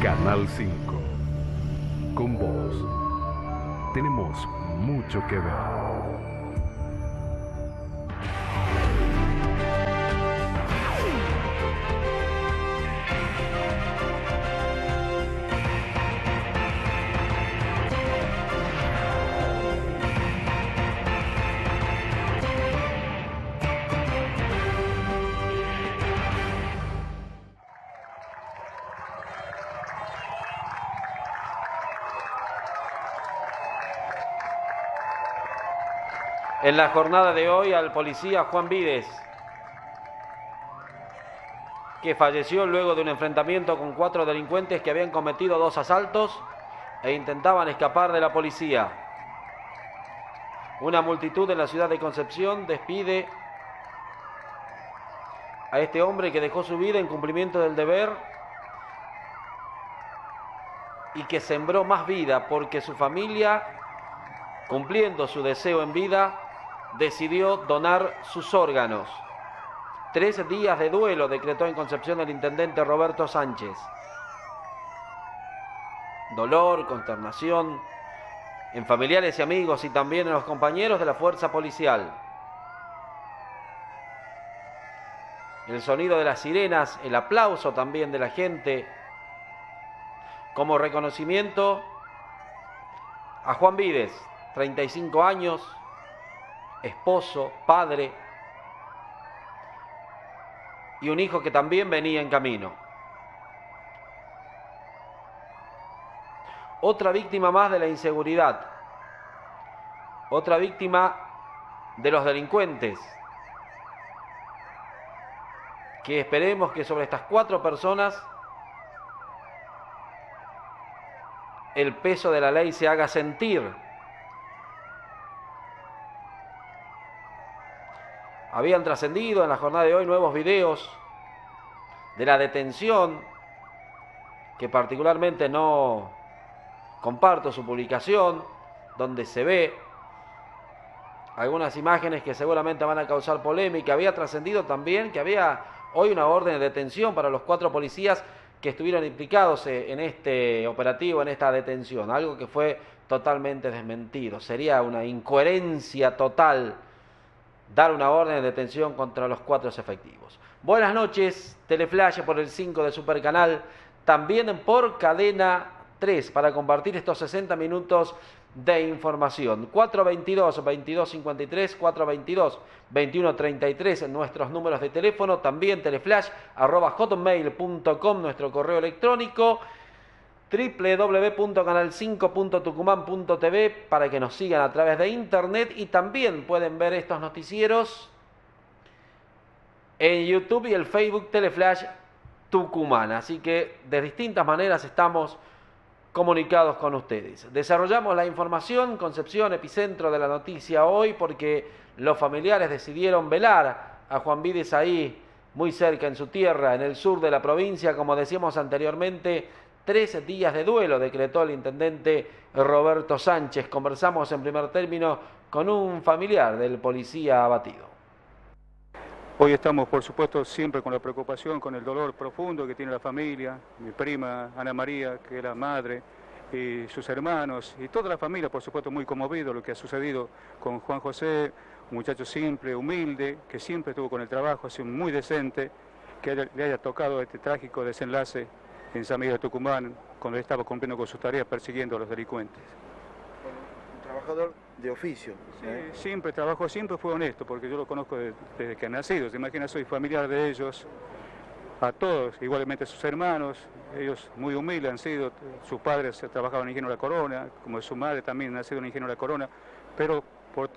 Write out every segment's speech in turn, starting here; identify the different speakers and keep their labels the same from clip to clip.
Speaker 1: Canal 5. Con vos tenemos mucho que ver.
Speaker 2: En la jornada de hoy al policía Juan Vides, que falleció luego de un enfrentamiento con 4 delincuentes que habían cometido 2 asaltos e intentaban escapar de la policía. Una multitud en la ciudad de Concepción despide a este hombre que dejó su vida en cumplimiento del deber y que sembró más vida porque su familia, cumpliendo su deseo en vida, decidió donar sus órganos. 3 días de duelo decretó en Concepción el intendente Roberto Sánchez. Dolor, consternación en familiares y amigos y también en los compañeros de la fuerza policial. El sonido de las sirenas, el aplauso también de la gente, como reconocimiento a Juan Vides, 35 años, esposo, padre, y un hijo que también venía en camino. Otra víctima más de la inseguridad, otra víctima de los delincuentes, que esperemos que sobre estas 4 personas el peso de la ley se haga sentir. Habían trascendido en la jornada de hoy nuevos videos de la detención, que particularmente no comparto su publicación, donde se ve algunas imágenes que seguramente van a causar polémica. Había trascendido también que había hoy una orden de detención para los 4 policías que estuvieron implicados en este operativo, en esta detención, algo que fue totalmente desmentido. Sería una incoherencia total dar una orden de detención contra los 4 efectivos. Buenas noches, Teleflash por el 5 de Supercanal, también por Cadena 3, para compartir estos 60 minutos de información. 422-2253, 422-2133 en nuestros números de teléfono, también teleflash@hotmail.com, nuestro correo electrónico, www.canal5.tucumán.tv para que nos sigan a través de internet, y también pueden ver estos noticieros en YouTube y el Facebook Teleflash Tucumán. Así que de distintas maneras estamos comunicados con ustedes. Desarrollamos la información, Concepción, epicentro de la noticia hoy, porque los familiares decidieron velar a Juan Vides ahí, muy cerca en su tierra, en el sur de la provincia. Como decíamos anteriormente, 3 días de duelo decretó el intendente Roberto Sánchez. Conversamos en primer término con un familiar del policía abatido.
Speaker 3: Hoy estamos, por supuesto, siempre con la preocupación, con el dolor profundo que tiene la familia, mi prima Ana María, que es la madre, y sus hermanos, y toda la familia, por supuesto, muy conmovido lo que ha sucedido con Juan José, un muchacho simple, humilde, que siempre estuvo con el trabajo, así muy decente, que le haya tocado este trágico desenlace en San Miguel de Tucumán, cuando él estaba cumpliendo con sus tareas persiguiendo a los delincuentes.
Speaker 4: Un trabajador de oficio.
Speaker 3: Sí, siempre trabajó, siempre fue honesto, porque yo lo conozco desde que ha nacido. Se imagina, soy familiar de ellos, a todos, igualmente a sus hermanos. Ellos muy humildes han sido, sus padres trabajaban en Ingenio La Corona, como su madre también ha sido en Ingenio La Corona, pero por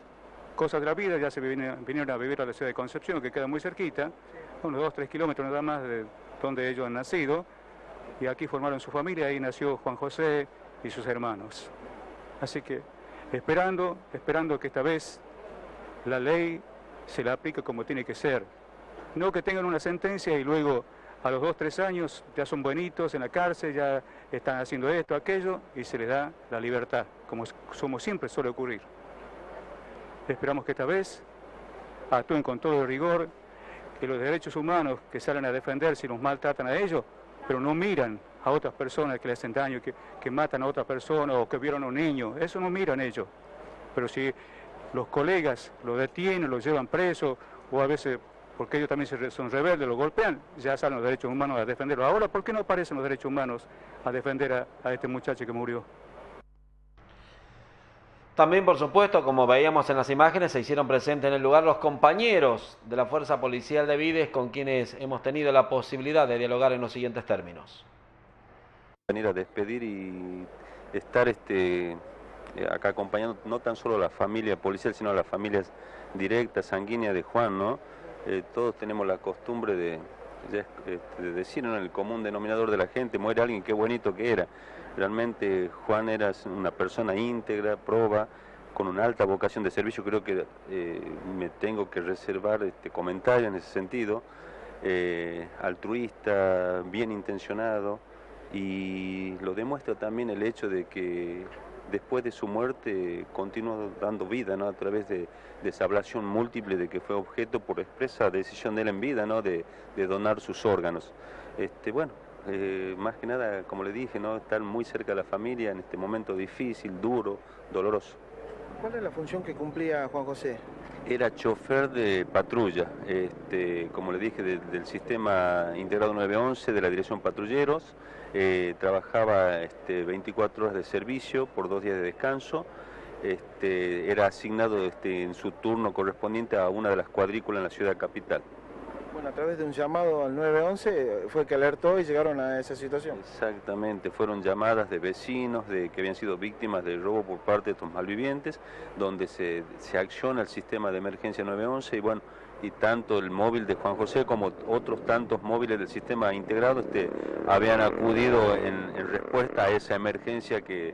Speaker 3: cosas de la vida ya se vinieron a vivir a la ciudad de Concepción, que queda muy cerquita, unos 2-3 kilómetros nada más de donde ellos han nacido, y aquí formaron su familia. Ahí nació Juan José y sus hermanos. Así que esperando que esta vez la ley se la aplique como tiene que ser. No que tengan una sentencia y luego a los 2-3 años ya son buenitos en la cárcel, ya están haciendo esto, aquello, y se les da la libertad, como siempre suele ocurrir. Esperamos que esta vez actúen con todo el rigor, que los derechos humanos que salen a defender si los maltratan a ellos, pero no miran a otras personas que le hacen daño, que matan a otras personas o que vieron a un niño. Eso no miran ellos. Pero si los colegas lo detienen, lo llevan preso, o a veces, porque ellos también son rebeldes, lo golpean, ya salen los derechos humanos a defenderlo. Ahora, ¿por qué no aparecen los derechos humanos a defender a este muchacho que murió?
Speaker 2: También, por supuesto, como veíamos en las imágenes, se hicieron presentes en el lugar los compañeros de la Fuerza Policial de Vides con quienes hemos tenido la posibilidad de dialogar en los siguientes términos.
Speaker 5: Venir a despedir y estar acá acompañando no tan solo a la familia policial, sino a las familias directas, sanguíneas de Juan, ¿no? Todos tenemos la costumbre de decir, ¿no?, en el común denominador de la gente, muere alguien, qué bonito que era. Realmente Juan era una persona íntegra, proba, con una alta vocación de servicio. Creo que me tengo que reservar este comentario en ese sentido, altruista, bien intencionado, y lo demuestra también el hecho de que después de su muerte continuó dando vida, ¿no?, a través de esa ablación múltiple de que fue objeto por expresa decisión de él en vida, ¿no?, de donar sus órganos. Bueno, más que nada, como le dije, ¿no?, estar muy cerca de la familia en este momento difícil, duro, doloroso.
Speaker 4: ¿Cuál es la función que cumplía Juan José?
Speaker 5: Era chofer de patrulla, como le dije, del sistema integrado 911 de la Dirección Patrulleros. Trabajaba 24 horas de servicio por 2 días de descanso. Era asignado en su turno correspondiente a una de las cuadrículas en la ciudad capital.
Speaker 4: Bueno, a través de un llamado al 911 fue que alertó y llegaron a esa situación.
Speaker 5: Exactamente, fueron llamadas de vecinos que habían sido víctimas de robo por parte de estos malvivientes, donde se acciona el sistema de emergencia 911 y bueno, y tanto el móvil de Juan José como otros tantos móviles del sistema integrado habían acudido en respuesta a esa emergencia que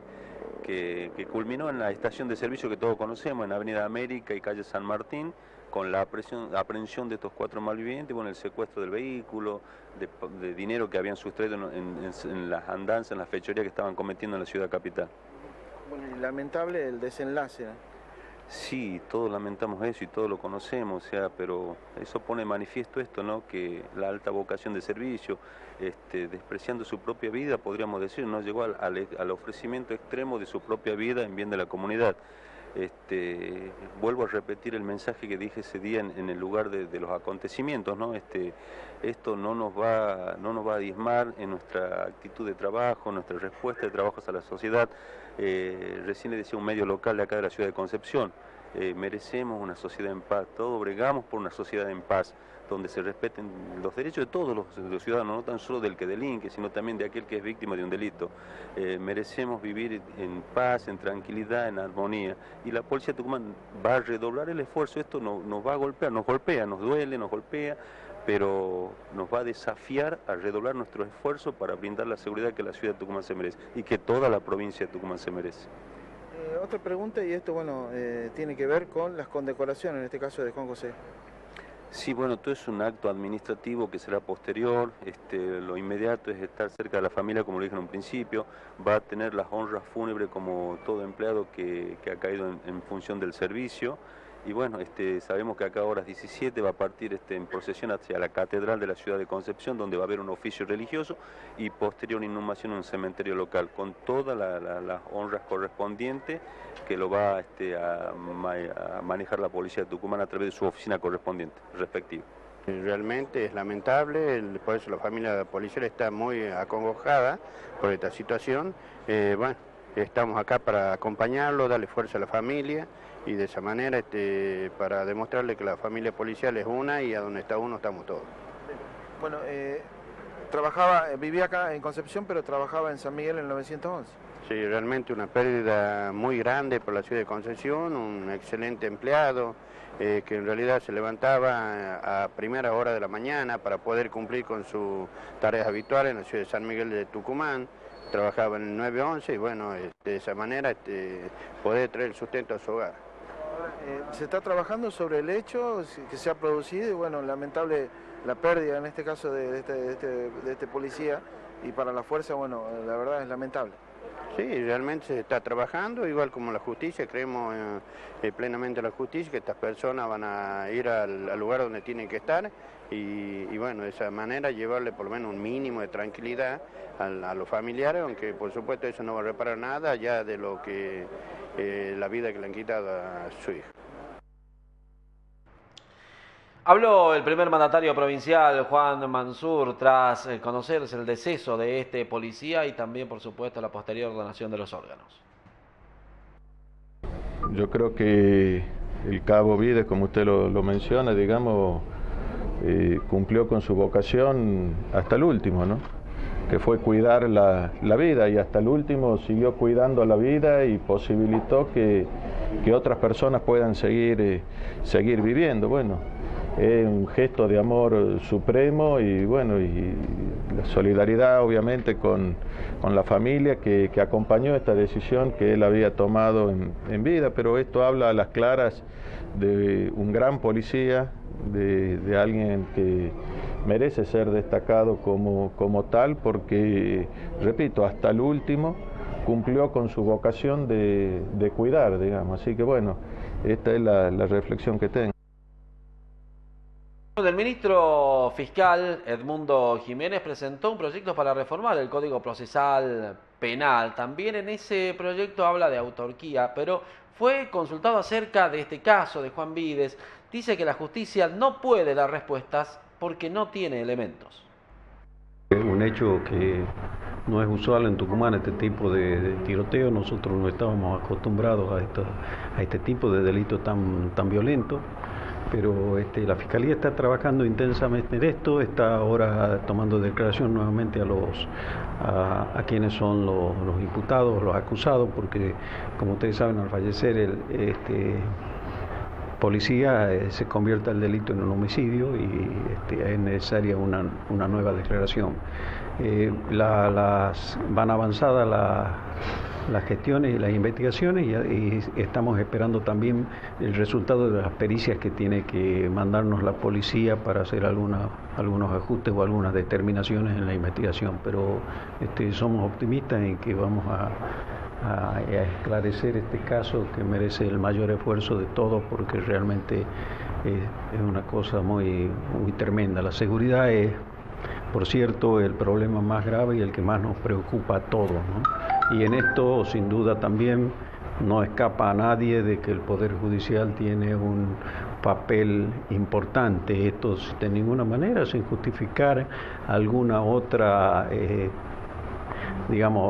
Speaker 5: culminó en la estación de servicio que todos conocemos, en Avenida América y calle San Martín, con la aprehensión de estos 4 malvivientes, bueno, el secuestro del vehículo, de dinero que habían sustraído en las andanzas, en las fechorías que estaban cometiendo en la ciudad capital.
Speaker 4: Bueno, y lamentable el desenlace, ¿no?
Speaker 5: Sí, todos lamentamos eso y todos lo conocemos, o sea, pero eso pone de manifiesto esto, ¿no?, que la alta vocación de servicio, despreciando su propia vida, podríamos decir, no llegó al ofrecimiento extremo de su propia vida en bien de la comunidad. Vuelvo a repetir el mensaje que dije ese día en el lugar de los acontecimientos, ¿no? Esto no nos va a diezmar en nuestra actitud de trabajo, en nuestra respuesta de trabajos a la sociedad. Recién le decía un medio local de acá de la ciudad de Concepción, merecemos una sociedad en paz, todos bregamos por una sociedad en paz, donde se respeten los derechos de todos los ciudadanos, no tan solo del que delinque, sino también de aquel que es víctima de un delito. Merecemos vivir en paz, en tranquilidad, en armonía, y la Policía de Tucumán va a redoblar el esfuerzo. Esto nos va a golpear, nos golpea, nos duele, nos golpea, pero nos va a desafiar a redoblar nuestro esfuerzo para brindar la seguridad que la ciudad de Tucumán se merece y que toda la provincia de Tucumán se merece.
Speaker 4: Otra pregunta, y esto, bueno, tiene que ver con las condecoraciones, en este caso de Juan José.
Speaker 5: Sí, bueno, todo es un acto administrativo que será posterior. Lo inmediato es estar cerca de la familia, como lo dije en un principio. Va a tener las honras fúnebres como todo empleado que ha caído en función del servicio. Y bueno, sabemos que acá a horas 17 va a partir en procesión hacia la Catedral de la ciudad de Concepción, donde va a haber un oficio religioso y posterior inhumación en un cementerio local, con todas las honras correspondientes que lo va a manejar la Policía de Tucumán a través de su oficina correspondiente, respectiva.
Speaker 6: Realmente es lamentable, por eso la familia policial está muy acongojada por esta situación. Bueno, estamos acá para acompañarlo, darle fuerza a la familia y de esa manera para demostrarle que la familia policial es una y a donde está uno estamos todos.
Speaker 4: Bueno, vivía acá en Concepción, pero trabajaba en San Miguel en el 911.
Speaker 6: Sí, realmente una pérdida muy grande por la ciudad de Concepción, un excelente empleado que en realidad se levantaba a primera hora de la mañana para poder cumplir con sus tareas habituales en la ciudad de San Miguel de Tucumán. Trabajaba en el 911 y bueno, de esa manera poder traer el sustento a su hogar.
Speaker 4: Se está trabajando sobre el hecho que se ha producido y bueno, lamentable la pérdida en este caso de este policía, y para la fuerza, bueno, la verdad es lamentable.
Speaker 6: Sí, realmente se está trabajando, igual como la justicia, creemos plenamente en la justicia, que estas personas van a ir al lugar donde tienen que estar y bueno, de esa manera llevarle por lo menos un mínimo de tranquilidad a los familiares, aunque por supuesto eso no va a reparar nada ya de lo que la vida que le han quitado a su hijo.
Speaker 2: Habló el primer mandatario provincial, Juan Mansur, tras conocerse el deceso de este policía y también, por supuesto, la posterior donación de los órganos.
Speaker 7: Yo creo que el cabo Vides, como usted lo menciona, digamos, cumplió con su vocación hasta el último, ¿no? Que fue cuidar la vida, y hasta el último siguió cuidando la vida y posibilitó que otras personas puedan seguir viviendo. Bueno, es un gesto de amor supremo y bueno, y la solidaridad obviamente con la familia que acompañó esta decisión que él había tomado en vida, pero esto habla a las claras de un gran policía, de alguien que merece ser destacado como tal, porque, repito, hasta el último cumplió con su vocación de cuidar, digamos. Así que bueno, esta es la reflexión que tengo.
Speaker 2: El ministro fiscal Edmundo Jiménez presentó un proyecto para reformar el Código Procesal Penal. También en ese proyecto habla de autarquía, pero fue consultado acerca de este caso de Juan Vides. Dice que la justicia no puede dar respuestas porque no tiene elementos.
Speaker 8: Un hecho que no es usual en Tucumán, este tipo de tiroteo. Nosotros no estábamos acostumbrados a este tipo de delito tan violento. Pero la Fiscalía está trabajando intensamente en esto, está ahora tomando declaración nuevamente a quienes son los imputados, los acusados, porque como ustedes saben, al fallecer policía se convierte el delito en un homicidio y es necesaria una nueva declaración. Van avanzadas las gestiones y las investigaciones y estamos esperando también el resultado de las pericias que tiene que mandarnos la policía para hacer algunos ajustes o algunas determinaciones en la investigación, pero somos optimistas en que vamos a esclarecer este caso que merece el mayor esfuerzo de todos, porque realmente es una cosa muy tremenda. La seguridad es, por cierto, el problema más grave y el que más nos preocupa a todos, ¿no? Y en esto, sin duda, también no escapa a nadie de que el Poder Judicial tiene un papel importante. Esto de ninguna manera, sin justificar alguna otra,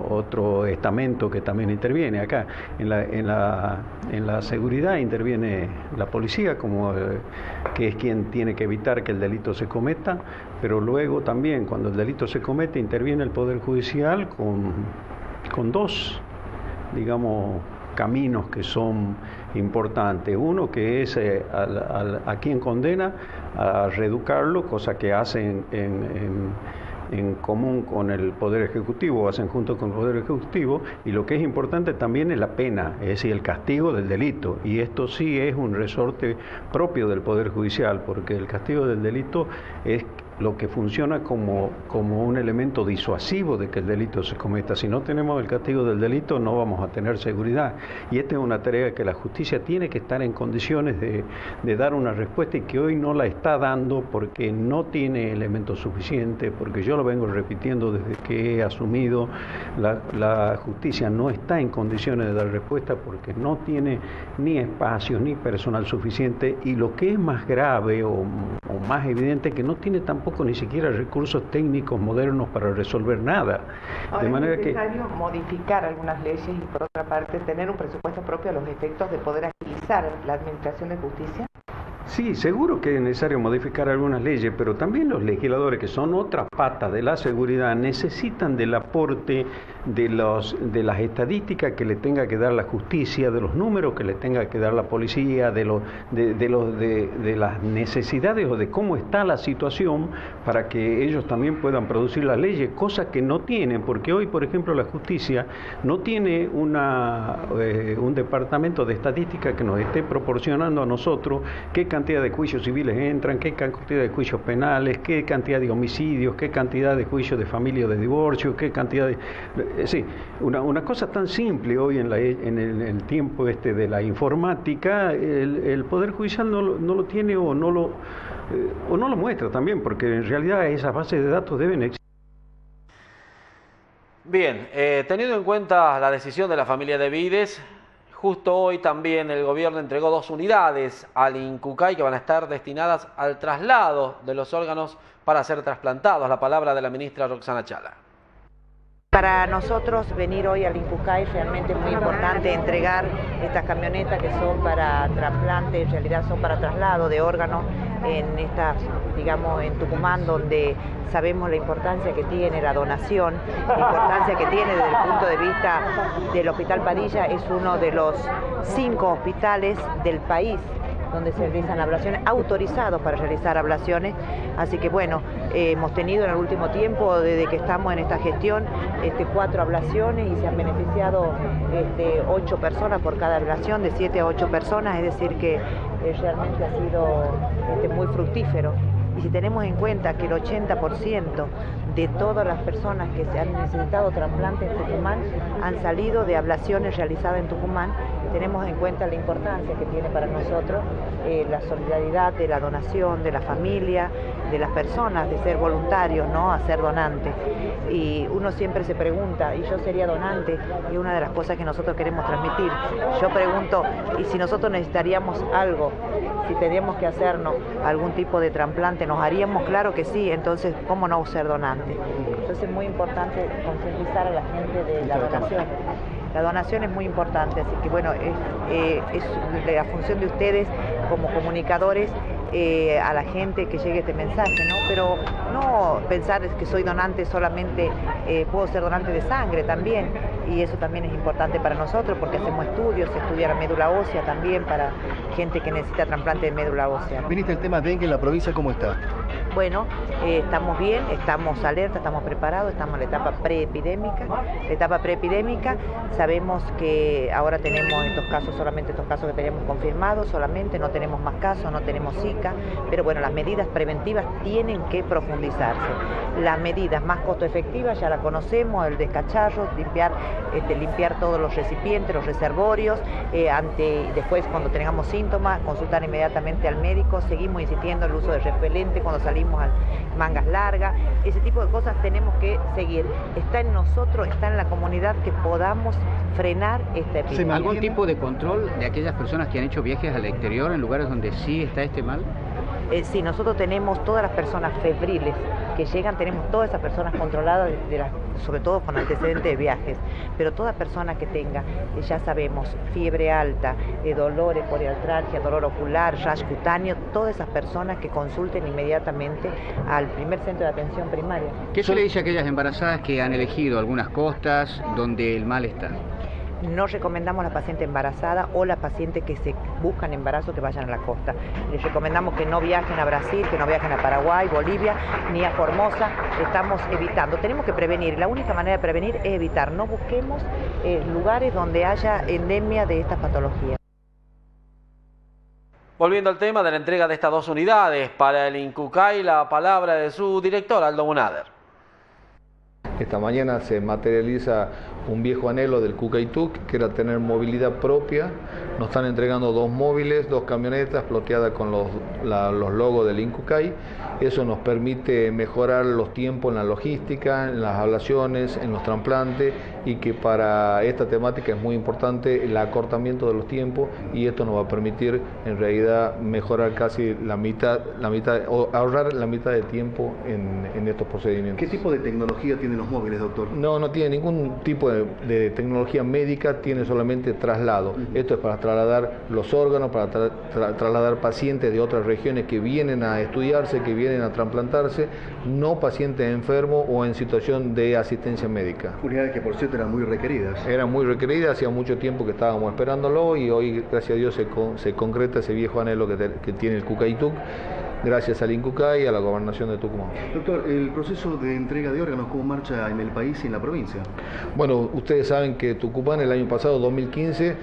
Speaker 8: otro estamento que también interviene acá. En la seguridad interviene la policía, que es quien tiene que evitar que el delito se cometa, pero luego también, cuando el delito se comete, interviene el Poder Judicial con dos, caminos que son importantes. Uno que es a quien condena a reeducarlo, cosa que hacen en común con el Poder Ejecutivo, hacen junto con el Poder Ejecutivo, y lo que es importante también es la pena, es decir, el castigo del delito, y esto sí es un resorte propio del Poder Judicial, porque el castigo del delito es lo que funciona como un elemento disuasivo de que el delito se cometa. Si no tenemos el castigo del delito, no vamos a tener seguridad. Y esta es una tarea que la justicia tiene que estar en condiciones de dar una respuesta, y que hoy no la está dando porque no tiene elementos suficientes, porque yo lo vengo repitiendo desde que he asumido. La justicia no está en condiciones de dar respuesta porque no tiene ni espacio ni personal suficiente, y lo que es más grave o más evidente, que no tiene tampoco ni siquiera recursos técnicos modernos para resolver nada.
Speaker 9: Ahora, de manera es necesario modificar algunas leyes y, por otra parte, tener un presupuesto propio a los efectos de poder agilizar la administración de justicia.
Speaker 8: Sí, seguro que es necesario modificar algunas leyes, pero también los legisladores, que son otra pata de la seguridad, necesitan del aporte de las estadísticas que le tenga que dar la justicia, de los números que le tenga que dar la policía, de las necesidades o de cómo está la situación, para que ellos también puedan producir las leyes, cosas que no tienen, porque hoy, por ejemplo, la justicia no tiene un departamento de estadística que nos esté proporcionando a nosotros qué cantidad de juicios civiles entran, qué cantidad de juicios penales, qué cantidad de homicidios, qué cantidad de juicios de familia o de divorcio, qué cantidad de... Sí, una cosa tan simple hoy en el tiempo de la informática, el Poder Judicial no lo tiene o no lo muestra también, porque en realidad esas bases de datos deben existir.
Speaker 2: Bien, teniendo en cuenta la decisión de la familia de Vides, justo hoy también el gobierno entregó 2 unidades al INCUCAI que van a estar destinadas al traslado de los órganos para ser trasplantados. La palabra de la ministra Roxana Chala.
Speaker 10: Para nosotros venir hoy al INCUCAI realmente es muy importante entregar estas camionetas que son para trasplante, en realidad son para traslado de órganos en estas, digamos, en Tucumán, donde sabemos la importancia que tiene la donación, la importancia que tiene desde el punto de vista del Hospital Padilla. Es uno de los 5 hospitales del país donde se realizan ablaciones, autorizados para realizar ablaciones. Así que bueno, hemos tenido en el último tiempo, desde que estamos en esta gestión, 4 ablaciones y se han beneficiado 8 personas por cada ablación, de 7 a 8 personas, es decir que realmente ha sido muy fructífero. Y si tenemos en cuenta que el 80% de todas las personas que se han necesitado trasplante en Tucumán han salido de ablaciones realizadas en Tucumán, tenemos en cuenta la importancia que tiene para nosotros la solidaridad de la donación, de la familia, de las personas, de ser voluntarios, ¿no?, a ser donantes. Y uno siempre se pregunta, ¿y yo sería donante? Y una de las cosas que nosotros queremos transmitir. Yo pregunto, ¿y si nosotros necesitaríamos algo? Si tendríamos que hacernos algún tipo de trasplante, ¿nos haríamos? Claro que sí, entonces, ¿cómo no ser donante? Entonces es muy importante concientizar a la gente de la donación. La donación es muy importante, así que bueno, es la función de ustedes como comunicadores a la gente que llegue este mensaje, ¿no? Pero no pensar que soy donante solamente, puedo ser donante de sangre también, y eso también es importante para nosotros porque hacemos estudios, se estudia la médula ósea también para gente que necesita trasplante de médula ósea, ¿no?
Speaker 11: Viniste el tema dengue en la provincia, ¿cómo está?
Speaker 10: Bueno, estamos bien, estamos alerta, estamos preparados, estamos en la etapa preepidémica. La etapa preepidémica, sabemos que ahora tenemos estos casos, solamente estos casos que teníamos confirmados, solamente no tenemos más casos, no tenemos Zika, pero bueno, las medidas preventivas tienen que profundizarse. Las medidas más costo efectivas ya la conocemos, el descacharro, limpiar todos los recipientes, los reservorios, después cuando tengamos síntomas, consultar inmediatamente al médico, seguimos insistiendo en el uso de repelente cuando salimos a mangas largas, ese tipo de cosas tenemos que seguir. Está en nosotros, está en la comunidad que podamos frenar esta epidemia.
Speaker 12: ¿Algún tipo de control de aquellas personas que han hecho viajes al exterior en lugares donde sí está este mal?
Speaker 10: Sí, nosotros tenemos todas las personas febriles que llegan, tenemos todas esas personas controladas, sobre todo con antecedentes de viajes, pero toda persona que tenga, ya sabemos, fiebre alta, dolores, poliartralgia, dolor ocular, rash cutáneo, todas esas personas que consulten inmediatamente al primer centro de atención primaria.
Speaker 12: ¿Qué se le dice a aquellas embarazadas que han elegido algunas costas donde el mal está?
Speaker 10: No recomendamos a la paciente embarazada o la paciente que se buscan embarazo que vayan a la costa. Les recomendamos que no viajen a Brasil, que no viajen a Paraguay, Bolivia, ni a Formosa. Estamos evitando. Tenemos que prevenir. La única manera de prevenir es evitar. No busquemos lugares donde haya endemia de estas patologías.
Speaker 2: Volviendo al tema de la entrega de estas 2 unidades para el INCUCAI, la palabra de su director, Aldo Munader.
Speaker 13: Esta mañana se materializa un viejo anhelo del CUCAITUC, que era tener movilidad propia. Nos están entregando 2 móviles, 2 camionetas ploteadas con los logos del INCUCAI. Eso nos permite mejorar los tiempos en la logística, en las ablaciones, en los trasplantes, y que para esta temática es muy importante el acortamiento de los tiempos, y esto nos va a permitir en realidad mejorar casi la mitad o ahorrar la mitad de tiempo en estos procedimientos.
Speaker 11: ¿Qué tipo de tecnología tienen los móviles, doctor?
Speaker 13: No tiene ningún tipo de tecnología médica, tiene solamente traslado. Esto es para trasladar los órganos, para trasladar pacientes de otras regiones que vienen a estudiarse, que vienen a trasplantarse, no pacientes enfermos o en situación de asistencia médica.
Speaker 11: Unidades que por cierto eran muy requeridas.
Speaker 13: Eran muy requeridas, hacía mucho tiempo que estábamos esperándolo, y hoy, gracias a Dios, se concreta ese viejo anhelo que tiene el CUCAITUC, gracias al INCUCAI y a la Gobernación de Tucumán.
Speaker 11: Doctor, el proceso de entrega de órganos, ¿cómo marcha en el país y en la provincia?
Speaker 13: Bueno, ustedes saben que Tucumán el año pasado, 2015,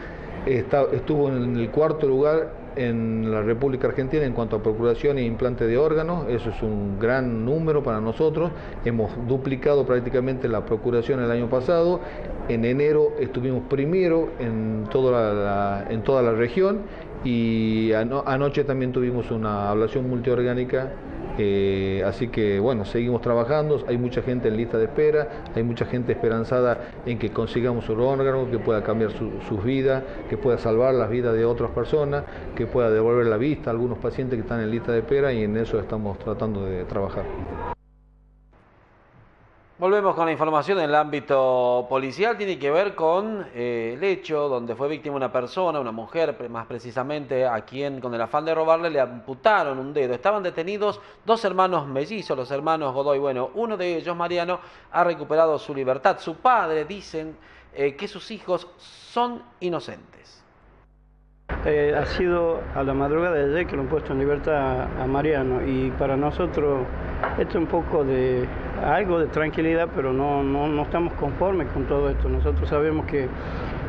Speaker 13: estuvo en el 4.º lugar en la República Argentina en cuanto a procuración e implante de órganos. Eso es un gran número para nosotros. Hemos duplicado prácticamente la procuración el año pasado. En enero estuvimos primero en toda la región, y anoche también tuvimos una ablación multiorgánica. Así que bueno, seguimos trabajando, hay mucha gente en lista de espera, hay mucha gente esperanzada en que consigamos un órgano que pueda cambiar sus vidas, que pueda salvar las vidas de otras personas, que pueda devolver la vista a algunos pacientes que están en lista de espera, y en eso estamos tratando de trabajar.
Speaker 2: Volvemos con la información en el ámbito policial. Tiene que ver con el hecho donde fue víctima una persona, una mujer más precisamente, a quien con el afán de robarle le amputaron un dedo. Estaban detenidos dos hermanos mellizos, los hermanos Godoy. Bueno, uno de ellos, Mariano, ha recuperado su libertad. Su padre dicen que sus hijos son inocentes.
Speaker 14: Ha sido a la madrugada de ayer que lo han puesto en libertad a Mariano, y para nosotros esto es un poco de algo de tranquilidad, pero no estamos conformes con todo esto. Nosotros sabemos que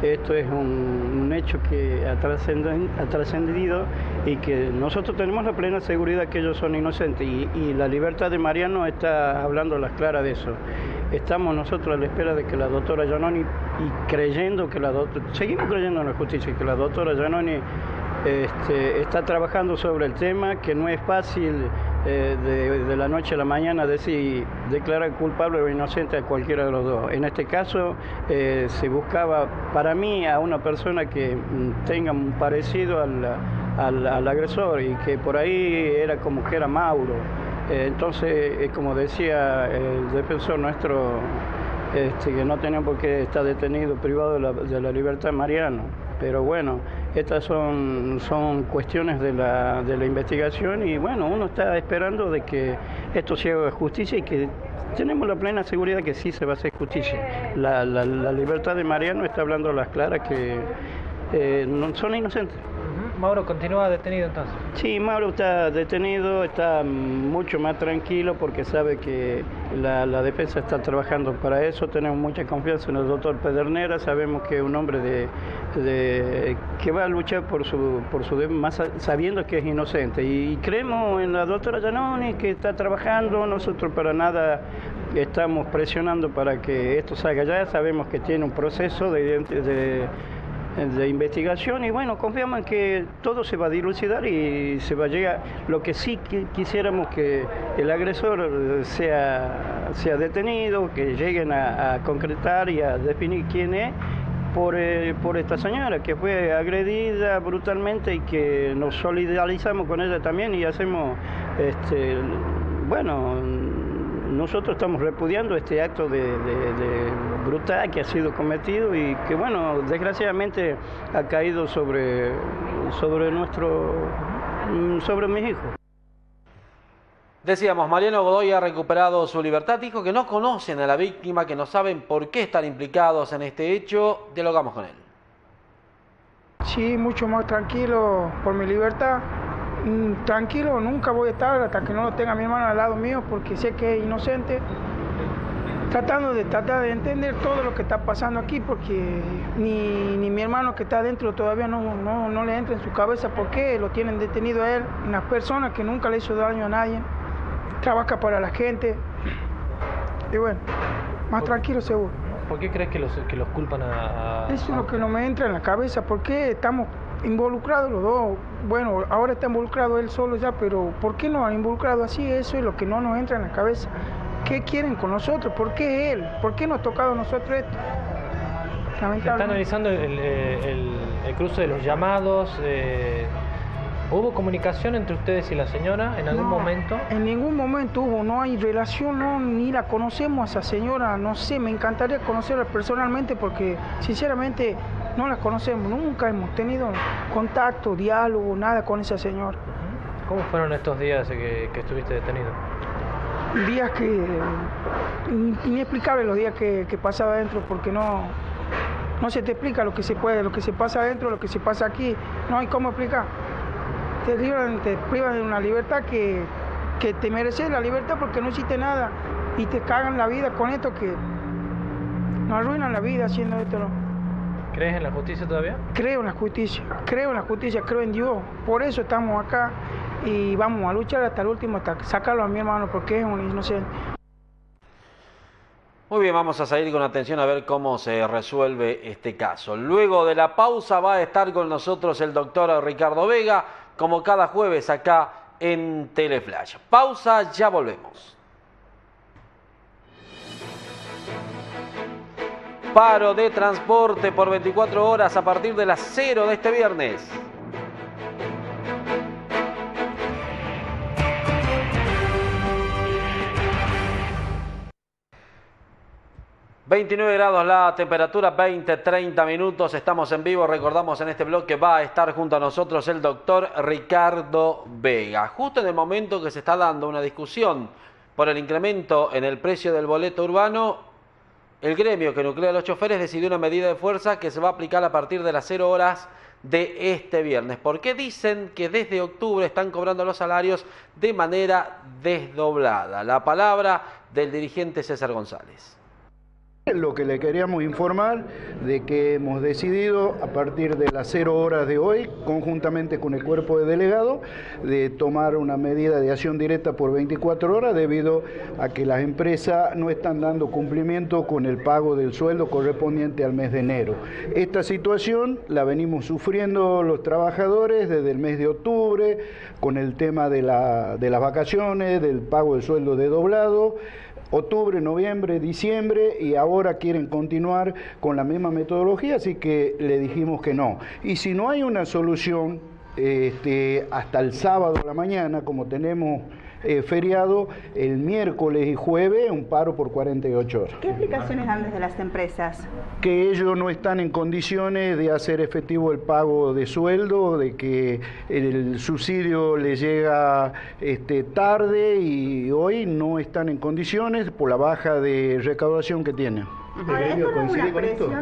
Speaker 14: esto es un hecho que ha trascendido, y que nosotros tenemos la plena seguridad que ellos son inocentes, y la libertad de Mariano está hablando a las claras de eso. Estamos nosotros a la espera de que la doctora Giannoni, y creyendo que seguimos creyendo en la justicia, y que la doctora Giannoni está trabajando sobre el tema, que no es fácil de la noche a la mañana declarar culpable o inocente a cualquiera de los dos. En este caso se buscaba para mí a una persona que tenga un parecido al agresor, y que por ahí era como que era Mauro. Entonces, como decía el defensor nuestro, que no tenía por qué estar detenido, privado de la libertad, Mariano. Pero bueno, estas son cuestiones de la investigación, y bueno, uno está esperando de que esto se haga justicia, y que tenemos la plena seguridad que sí se va a hacer justicia. La libertad de Mariano está hablando a las claras que no son inocentes.
Speaker 15: Mauro continúa detenido entonces.
Speaker 14: Sí, Mauro está detenido, está mucho más tranquilo porque sabe que la defensa está trabajando para eso. Tenemos mucha confianza en el doctor Pedernera, sabemos que es un hombre que va a luchar por su más sabiendo que es inocente, y creemos en la doctora Giannoni, que está trabajando. Nosotros para nada estamos presionando para que esto salga ya, sabemos que tiene un proceso de investigación, y bueno, confiamos en que todo se va a dilucidar y se va a llegar. Lo que sí quisiéramos que el agresor sea detenido, que lleguen a concretar y a definir quién es por esta señora que fue agredida brutalmente, y que nos solidarizamos con ella también, y hacemos nosotros estamos repudiando este acto de brutal que ha sido cometido, y que bueno, desgraciadamente ha caído sobre mis hijos.
Speaker 2: Decíamos, Mariano Godoy ha recuperado su libertad. Dijo que no conocen a la víctima, que no saben por qué están implicados en este hecho. Dialogamos con él.
Speaker 16: Sí, mucho más tranquilo por mi libertad. Tranquilo nunca voy a estar hasta que no lo tenga mi hermano al lado mío, porque sé que es inocente. Tratar de entender todo lo que está pasando aquí, porque ni mi hermano que está adentro todavía no le entra en su cabeza por qué lo tienen detenido a él, una persona que nunca le hizo daño a nadie, trabaja para la gente, y bueno, más tranquilo seguro.
Speaker 15: ¿Por qué crees que los culpan a...?
Speaker 16: Eso es lo que no me entra en la cabeza, ¿por qué estamos involucrados los dos? Bueno, ahora está involucrado él solo ya, pero ¿por qué no han involucrado así? Eso es lo que no nos entra en la cabeza. ¿Qué quieren con nosotros? ¿Por qué él? ¿Por qué nos ha tocado a nosotros esto?
Speaker 15: Se está analizando el cruce de los llamados. ¿Hubo comunicación entre ustedes y la señora en algún momento?
Speaker 16: En ningún momento hubo, no hay relación, ni la conocemos a esa señora, no sé, me encantaría conocerla personalmente, porque sinceramente no la conocemos, nunca hemos tenido contacto, diálogo, nada con esa señora.
Speaker 15: ¿Cómo fueron estos días que estuviste detenido?
Speaker 16: Días inexplicables, los días que pasaba adentro, porque no se te explica lo que se pasa adentro, lo que se pasa aquí, no hay cómo explicar. Te privan de una libertad que te mereces la libertad porque no hiciste nada, y te cagan la vida con esto, que nos arruinan la vida haciendo esto.
Speaker 15: ¿Crees en la justicia todavía?
Speaker 16: Creo en la justicia, creo en Dios. Por eso estamos acá y vamos a luchar hasta el último, hasta sacarlo a mi hermano, porque es un inocente.
Speaker 2: Muy bien, vamos a seguir con atención a ver cómo se resuelve este caso. Luego de la pausa va a estar con nosotros el doctor Ricardo Vega, como cada jueves acá en Teleflash. Pausa, ya volvemos. Paro de transporte por 24 horas a partir de las 0 de este viernes. ...29 grados la temperatura, 20-30 minutos, estamos en vivo, recordamos en este bloque va a estar junto a nosotros el doctor Ricardo Vega. Justo en el momento que se está dando una discusión por el incremento en el precio del boleto urbano, el gremio que nuclea a los choferes decidió una medida de fuerza que se va a aplicar a partir de las 0 horas de este viernes. ¿Por qué dicen que desde octubre están cobrando los salarios de manera desdoblada? La palabra del dirigente César González.
Speaker 17: Lo que le queríamos informar de que hemos decidido a partir de las 0 horas de hoy, conjuntamente con el cuerpo de delegado, de tomar una medida de acción directa por 24 horas debido a que las empresas no están dando cumplimiento con el pago del sueldo correspondiente al mes de enero. Esta situación la venimos sufriendo los trabajadores desde el mes de octubre, con el tema de las vacaciones, del pago del sueldo desdoblado. Octubre, noviembre, diciembre, y ahora quieren continuar con la misma metodología, así que le dijimos que no. Y si no hay una solución hasta el sábado a la mañana, como tenemos feriado, el miércoles y jueves un paro por 48 horas.
Speaker 18: ¿Qué explicaciones dan desde las empresas?
Speaker 17: Que ellos no están en condiciones de hacer efectivo el pago de sueldo, de que el subsidio les llega tarde y hoy no están en condiciones por la baja de recaudación que tienen.
Speaker 11: ¿El gremio coincide con esto?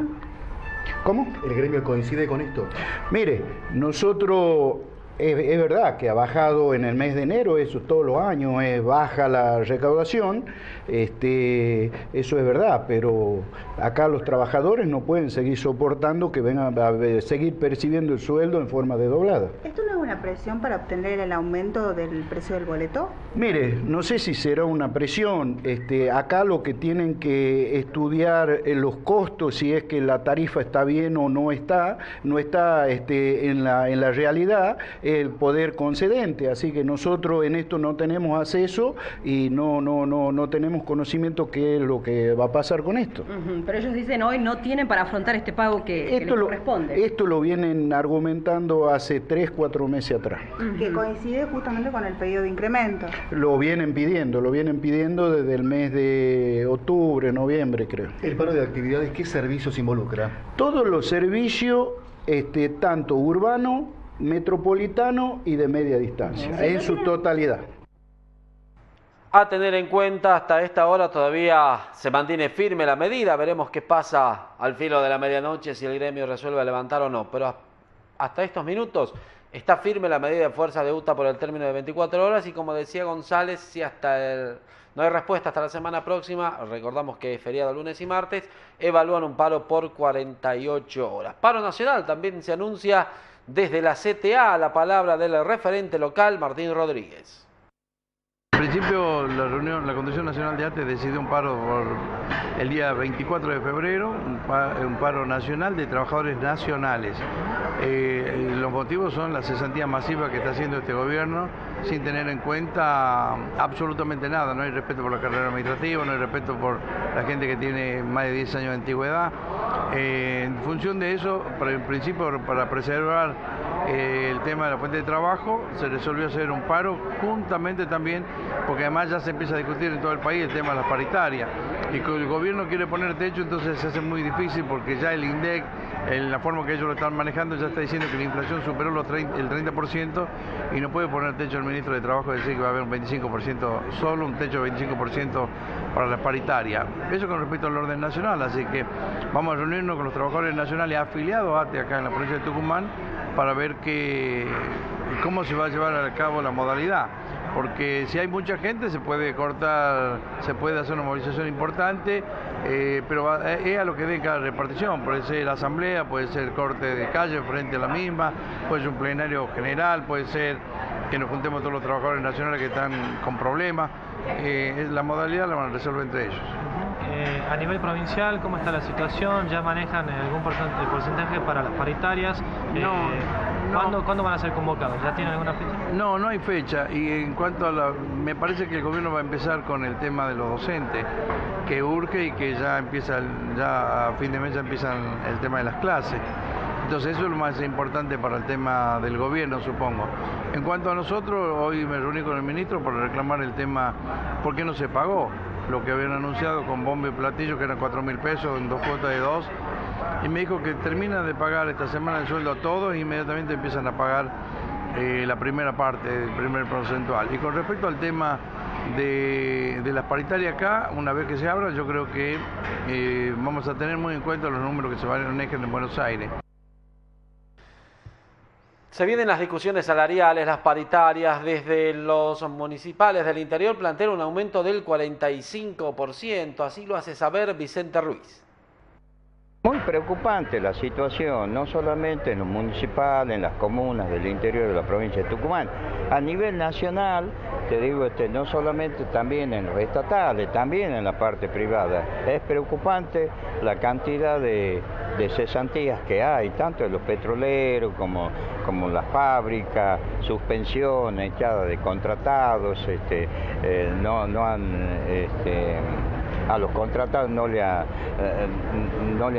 Speaker 17: ¿Cómo?
Speaker 11: ¿El gremio coincide con esto?
Speaker 17: Mire, nosotros... Es verdad que ha bajado en el mes de enero, eso todos los años baja la recaudación, eso es verdad, pero acá los trabajadores no pueden seguir soportando que vengan a seguir percibiendo el sueldo en forma desdoblada.
Speaker 18: ¿Esto no es una presión para obtener el aumento del precio del boleto?
Speaker 17: Mire, no sé si será una presión, acá lo que tienen que estudiar los costos, si es que la tarifa está bien o no está en la realidad, el poder concedente, así que nosotros en esto no tenemos acceso y no tenemos conocimiento qué es lo que va a pasar con esto.
Speaker 19: Pero ellos dicen hoy no tienen para afrontar este pago que les corresponde.
Speaker 17: Esto lo vienen argumentando hace 3-4 meses atrás.
Speaker 18: Que coincide justamente con el pedido de incremento.
Speaker 17: Lo vienen pidiendo desde el mes de octubre, noviembre creo.
Speaker 11: ¿El paro de actividades qué servicios involucra?
Speaker 17: Todos los servicios, tanto urbano, metropolitano y de media distancia, en su totalidad.
Speaker 2: A tener en cuenta, hasta esta hora todavía se mantiene firme la medida, veremos qué pasa al filo de la medianoche, si el gremio resuelve levantar o no, pero hasta estos minutos está firme la medida de fuerza de UTA por el término de 24 horas y como decía González, si no hay respuesta hasta la semana próxima, recordamos que es feriado lunes y martes, evalúan un paro por 48 horas. Paro nacional también se anuncia desde la CTA, la palabra del referente local, Martín Rodríguez.
Speaker 20: En principio, la Conducción Nacional de Arte decidió un paro por el día 24 de febrero, un paro nacional de trabajadores nacionales. Los motivos son la cesantía masiva que está haciendo este gobierno sin tener en cuenta absolutamente nada. No hay respeto por la carrera administrativa, no hay respeto por la gente que tiene más de 10 años de antigüedad. En función de eso, en principio, para preservar el tema de la fuente de trabajo, se resolvió hacer un paro juntamente también, porque además ya se empieza a discutir en todo el país el tema de las paritarias. Y cuando el gobierno quiere poner techo, entonces se hace muy difícil porque ya el INDEC, en la forma que ellos lo están manejando, ya está diciendo que la inflación superó el 30% y no puede poner techo el ministro de Trabajo y decir que va a haber un 25%, solo un techo de 25% para la paritaria. Eso con respecto al orden nacional, así que vamos a reunirnos con los trabajadores nacionales afiliados a ATE acá en la provincia de Tucumán para ver cómo se va a llevar a cabo la modalidad. Porque si hay mucha gente se puede cortar, se puede hacer una movilización importante pero es a lo que dé cada repartición, puede ser asamblea, puede ser corte de calle frente a la misma, puede ser un plenario general, puede ser que nos juntemos todos los trabajadores nacionales que están con problemas, la modalidad la van a resolver entre ellos.
Speaker 15: A nivel provincial, ¿cómo está la situación? ¿Ya manejan algún porcentaje para las paritarias? ¿Cuándo van a ser convocados? ¿Ya tienen alguna fecha? No,
Speaker 20: no hay fecha. Y en cuanto a me parece que el gobierno va a empezar con el tema de los docentes, que urge y que ya empieza, ya a fin de mes ya empiezan el tema de las clases. Entonces eso es lo más importante para el tema del gobierno, supongo. En cuanto a nosotros, hoy me reuní con el ministro para reclamar el tema, ¿por qué no se pagó? Lo que habían anunciado con bombo y platillo, que eran 4.000 pesos en 2 cuotas de 2, y me dijo que terminan de pagar esta semana el sueldo a todos e inmediatamente empiezan a pagar la primera parte, el primer porcentual. Y con respecto al tema de las paritarias acá, una vez que se abra, yo creo que vamos a tener muy en cuenta los números que se manejan en Buenos Aires.
Speaker 2: Se vienen las discusiones salariales, las paritarias. Desde los municipales del interior plantean un aumento del 45%, así lo hace saber Vicente Ruiz.
Speaker 21: Muy preocupante la situación, no solamente en lo municipal, en las comunas del interior de la provincia de Tucumán. A nivel nacional, te digo, no solamente también en los estatales, también en la parte privada. Es preocupante la cantidad de cesantías que hay, tanto en los petroleros como las fábricas, suspensiones ya de contratados, a los contratados no le han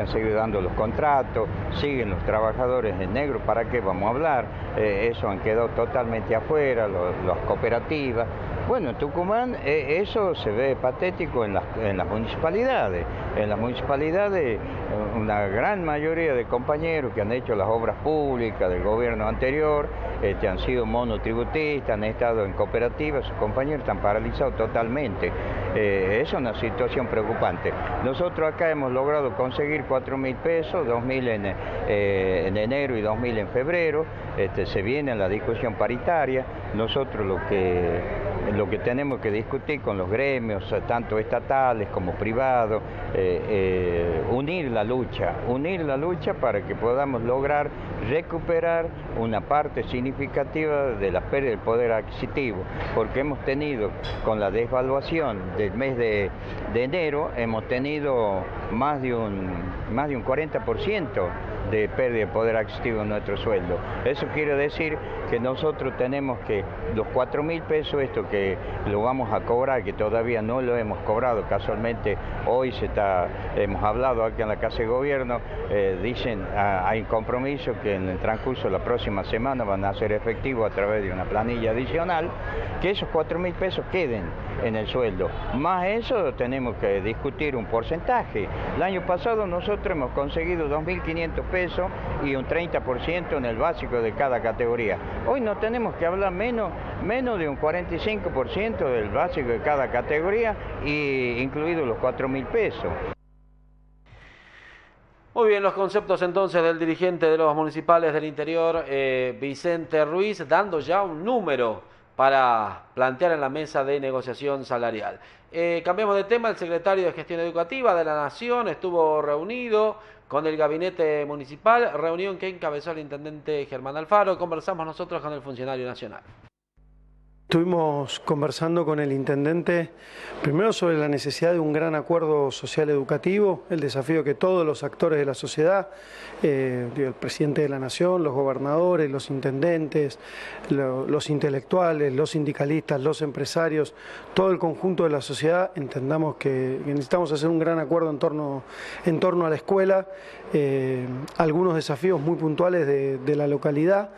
Speaker 21: seguido dando los contratos, siguen los trabajadores en negro, ¿para qué vamos a hablar? Eso han quedado totalmente afuera, las cooperativas. Bueno, en Tucumán eso se ve patético en las municipalidades. En las municipalidades una gran mayoría de compañeros que han hecho las obras públicas del gobierno anterior han sido monotributistas, han estado en cooperativas, sus compañeros están paralizados totalmente. Es una situación preocupante. Nosotros acá hemos logrado conseguir 4.000 pesos, 2.000 en enero y 2.000 en febrero. Se viene la discusión paritaria. Nosotros lo que tenemos que discutir con los gremios, tanto estatales como privados, unir la lucha para que podamos lograr recuperar una parte significativa de la pérdida del poder adquisitivo, porque hemos tenido, con la desvaluación del mes de enero, hemos tenido más de un 40% de pérdida de poder adquisitivo en nuestro sueldo. Eso quiere decir que nosotros tenemos que los 4.000 pesos, esto que lo vamos a cobrar, que todavía no lo hemos cobrado, casualmente hoy hemos hablado aquí en la Casa de Gobierno, dicen, hay un compromiso que en el transcurso de la próxima semana van a ser efectivos a través de una planilla adicional, que esos 4.000 pesos queden en el sueldo. Más eso tenemos que discutir un porcentaje. El año pasado nosotros hemos conseguido 2.500 pesos y un 30% en el básico de cada categoría. Hoy no tenemos que hablar menos de un 45% del básico de cada categoría, incluidos los 4.000 pesos.
Speaker 2: Muy bien, los conceptos entonces del dirigente de los municipales del interior, Vicente Ruiz, dando ya un número para plantear en la mesa de negociación salarial. Cambiamos de tema. El secretario de Gestión Educativa de la Nación estuvo reunido con el gabinete municipal, reunión que encabezó el intendente Germán Alfaro. Conversamos nosotros con el funcionario nacional.
Speaker 22: Estuvimos conversando con el intendente primero sobre la necesidad de un gran acuerdo social educativo, el desafío que todos los actores de la sociedad, el presidente de la Nación, los gobernadores, los intendentes, los intelectuales, los sindicalistas, los empresarios, todo el conjunto de la sociedad, entendamos que necesitamos hacer un gran acuerdo en torno a la escuela, algunos desafíos muy puntuales de la localidad,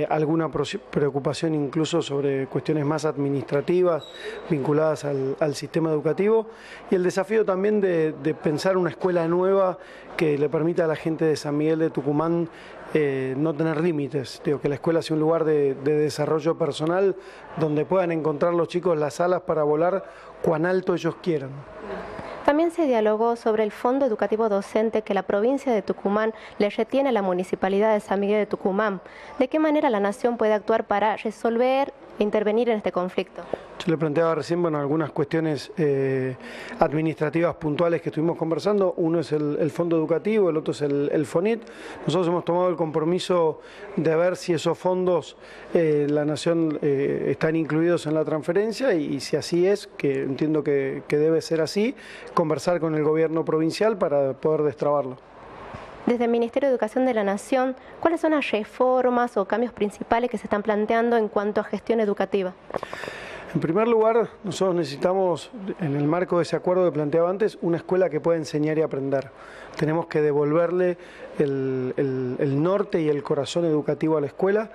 Speaker 22: alguna preocupación incluso sobre cuestiones más administrativas vinculadas al sistema educativo, y el desafío también de pensar una escuela nueva que le permita a la gente de San Miguel de Tucumán no tener límites, que la escuela sea un lugar de desarrollo personal donde puedan encontrar los chicos las alas para volar cuán alto ellos quieran.
Speaker 23: También se dialogó sobre el Fondo Educativo Docente que la provincia de Tucumán le retiene a la Municipalidad de San Miguel de Tucumán. ¿De qué manera la Nación puede actuar para resolver e intervenir en este conflicto?
Speaker 22: Yo le planteaba recién, bueno, algunas cuestiones administrativas puntuales que estuvimos conversando. Uno es el fondo educativo, el otro es el FONIT. Nosotros hemos tomado el compromiso de ver si esos fondos, la Nación, están incluidos en la transferencia y si así es, que entiendo que debe ser así, conversar con el gobierno provincial para poder destrabarlo.
Speaker 23: Desde el Ministerio de Educación de la Nación, ¿cuáles son las reformas o cambios principales que se están planteando en cuanto a gestión educativa?
Speaker 22: En primer lugar, nosotros necesitamos, en el marco de ese acuerdo que planteaba antes, una escuela que pueda enseñar y aprender. Tenemos que devolverle el norte y el corazón educativo a la escuela,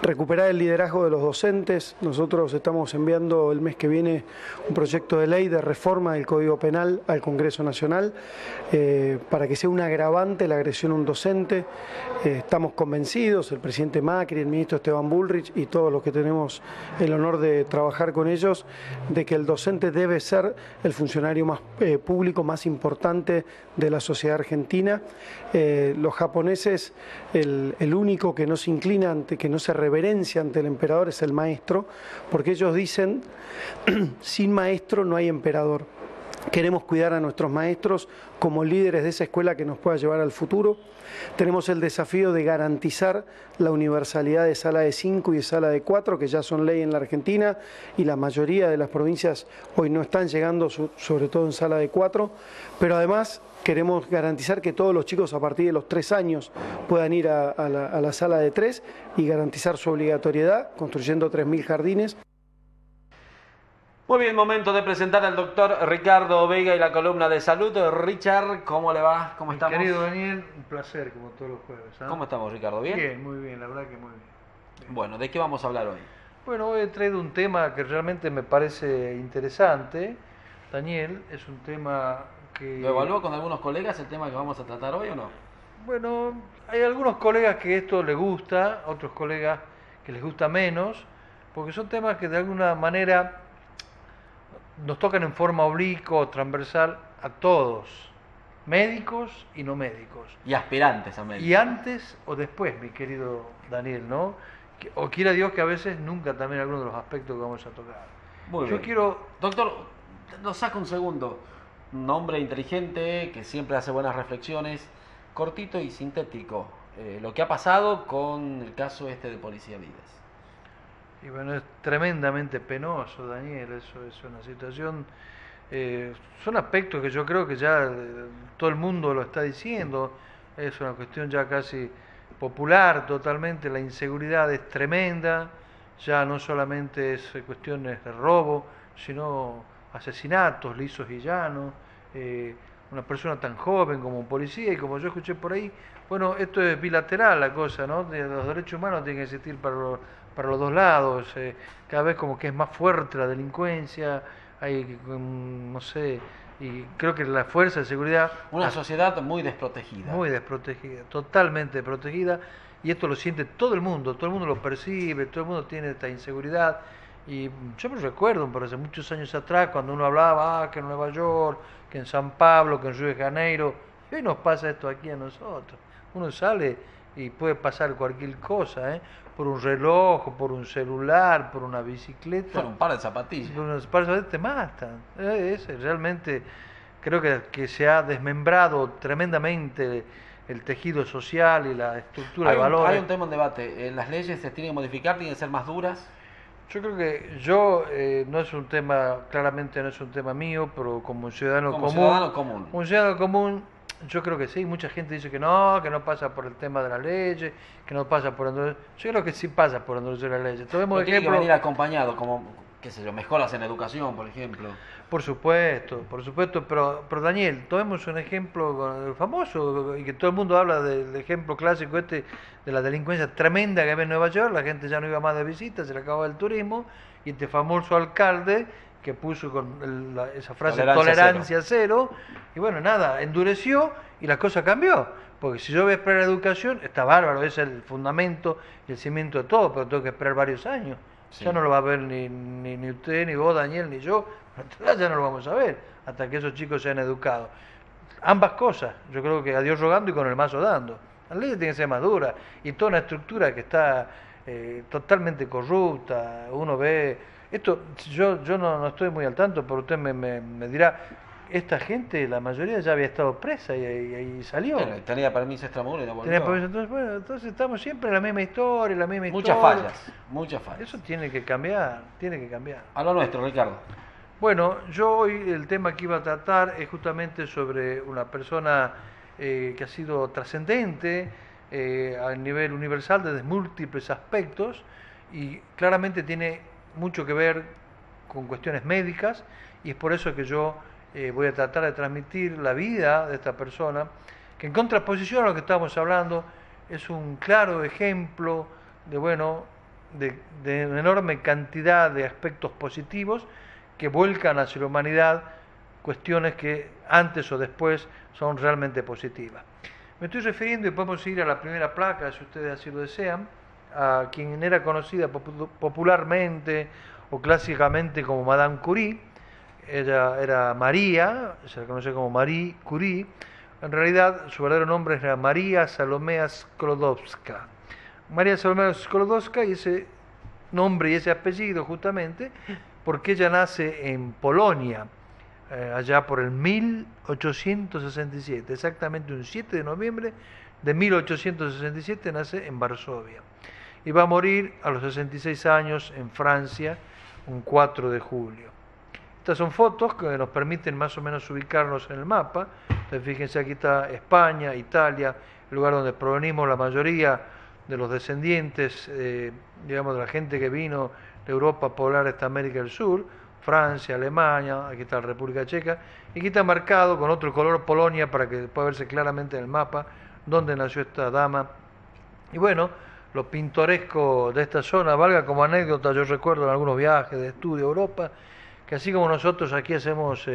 Speaker 22: recuperar el liderazgo de los docentes. Nosotros estamos enviando el mes que viene un proyecto de ley de reforma del Código Penal al Congreso Nacional para que sea un agravante la agresión a un docente. Estamos convencidos, el presidente Macri, el ministro Esteban Bullrich y todos los que tenemos el honor de trabajar con ellos, de que el docente debe ser el funcionario más público, más importante de la sociedad argentina. Los japoneses, el único que no se inclina ante, que no se reverencia ante el emperador es el maestro, porque ellos dicen, sin maestro no hay emperador. Queremos cuidar a nuestros maestros como líderes de esa escuela que nos pueda llevar al futuro. Tenemos el desafío de garantizar la universalidad de sala de 5 y de sala de 4, que ya son ley en la Argentina, y la mayoría de las provincias hoy no están llegando, sobre todo en sala de 4, pero además queremos garantizar que todos los chicos a partir de los 3 años puedan ir a la sala de 3 y garantizar su obligatoriedad, construyendo 3.000 jardines.
Speaker 2: Muy bien, momento de presentar al doctor Ricardo Vega y la columna de salud. Richard, ¿cómo le va? ¿Cómo estamos?
Speaker 1: Querido Daniel, un placer como todos los jueves. ¿eh?
Speaker 2: ¿Cómo estamos, Ricardo? ¿Bien?
Speaker 1: Bien, muy bien, la verdad que muy bien.
Speaker 2: Bueno, ¿de qué vamos a hablar hoy?
Speaker 1: Bueno, hoy he traído un tema que realmente me parece interesante. Daniel, es un tema que...
Speaker 2: ¿Lo evaluó con algunos colegas el tema que vamos a tratar hoy o no?
Speaker 1: Bueno, hay algunos colegas que esto les gusta, otros colegas que les gusta menos, porque son temas que de alguna manera nos tocan en forma oblicua o transversal a todos, médicos y no médicos.
Speaker 2: Y aspirantes a médicos.
Speaker 1: Y antes o después, mi querido Daniel, ¿no? O quiera Dios que a veces nunca también algunos de los aspectos que vamos a tocar.
Speaker 2: Muy bien. Doctor, nos saca un segundo. Un hombre inteligente que siempre hace buenas reflexiones, cortito y sintético. Lo que ha pasado con el caso este de Policía Vides.
Speaker 1: Y bueno, es tremendamente penoso, Daniel, eso es una situación, son aspectos que yo creo que ya todo el mundo lo está diciendo, es una cuestión ya casi popular totalmente, la inseguridad es tremenda, ya no solamente es cuestiones de robo, sino asesinatos lisos y llanos, una persona tan joven como un policía, y como yo escuché por ahí, bueno, esto es bilateral la cosa, ¿no? Los derechos humanos tienen que existir para los dos lados, cada vez como que es más fuerte la delincuencia, hay, no sé, y creo que la fuerza de seguridad...
Speaker 2: Una sociedad muy desprotegida.
Speaker 1: Muy desprotegida, totalmente desprotegida, y esto lo siente todo el mundo lo percibe, todo el mundo tiene esta inseguridad, y yo me recuerdo, por hace muchos años atrás, cuando uno hablaba que en Nueva York, que en San Pablo, que en Río de Janeiro, y hoy nos pasa esto aquí a nosotros, uno sale y puede pasar cualquier cosa, por un reloj, por un celular, por una bicicleta.
Speaker 2: Por un par de zapatillas.
Speaker 1: Por un par de zapatillas te matan. Realmente creo que se ha desmembrado tremendamente el tejido social y la estructura de valores.
Speaker 2: Hay un tema en debate. ¿Las leyes se tienen que modificar? ¿Tienen que ser más duras?
Speaker 1: Yo creo que no es un tema, claramente no es un tema mío, pero como ciudadano común. Un ciudadano común, yo creo que sí. Mucha gente dice que no pasa por el tema de las leyes, que no pasa por... Yo creo que sí pasa por endurecer las leyes.
Speaker 2: Tiene que venir acompañado, como, qué sé yo, mejoras en educación, por ejemplo.
Speaker 1: Por supuesto, pero Daniel, tomemos un ejemplo famoso, y que todo el mundo habla del ejemplo clásico de la delincuencia tremenda que había en Nueva York, la gente ya no iba más de visita, se le acababa el turismo, y este famoso alcalde que puso con esa frase tolerancia cero, y bueno, nada, endureció y la cosa cambió, porque si yo voy a esperar educación, está bárbaro, es el fundamento y el cimiento de todo, pero tengo que esperar varios años. Sí. Ya no lo va a ver ni usted, ni vos, Daniel, ni yo, ya no lo vamos a ver, hasta que esos chicos sean educados. Ambas cosas, yo creo que a Dios rogando y con el mazo dando. Las leyes tienen que ser más duras, y toda una estructura que está totalmente corrupta. Uno ve Esto, yo no estoy muy al tanto, pero usted me dirá, esta gente, la mayoría ya había estado presa y salió.
Speaker 2: Tenía permiso extramuros y no volvió.
Speaker 1: Tenía permiso, entonces estamos siempre en la misma historia,
Speaker 2: Muchas fallas.
Speaker 1: Eso tiene que cambiar,
Speaker 2: A lo nuestro, Ricardo.
Speaker 1: Bueno, yo hoy el tema que iba a tratar es justamente sobre una persona que ha sido trascendente a nivel universal desde múltiples aspectos y claramente tiene mucho que ver con cuestiones médicas y es por eso que yo voy a tratar de transmitir la vida de esta persona, que en contraposición a lo que estamos hablando es un claro ejemplo de una enorme cantidad de aspectos positivos que vuelcan hacia la humanidad cuestiones que antes o después son realmente positivas. Me estoy refiriendo, y podemos ir a la primera placa, si ustedes así lo desean, a quien era conocida popularmente o clásicamente como Madame Curie. Ella era María, se la conoce como Marie Curie. En realidad su verdadero nombre era María Salomea Sklodowska. María Salomea Sklodowska, y ese nombre y ese apellido justamente porque ella nace en Polonia, allá por el 1867, exactamente un 7 de noviembre de 1867 nace en Varsovia. Y va a morir a los 66 años en Francia, un 4 de julio. Estas son fotos que nos permiten más o menos ubicarnos en el mapa. Entonces, fíjense, aquí está España, Italia, el lugar donde provenimos la mayoría de los descendientes, digamos, de la gente que vino de Europa polar hasta América del Sur, Francia, Alemania, aquí está la República Checa, y aquí está marcado con otro color Polonia para que pueda verse claramente en el mapa dónde nació esta dama. Y bueno, lo pintoresco de esta zona, valga como anécdota, yo recuerdo en algunos viajes de estudio a Europa, que así como nosotros aquí hacemos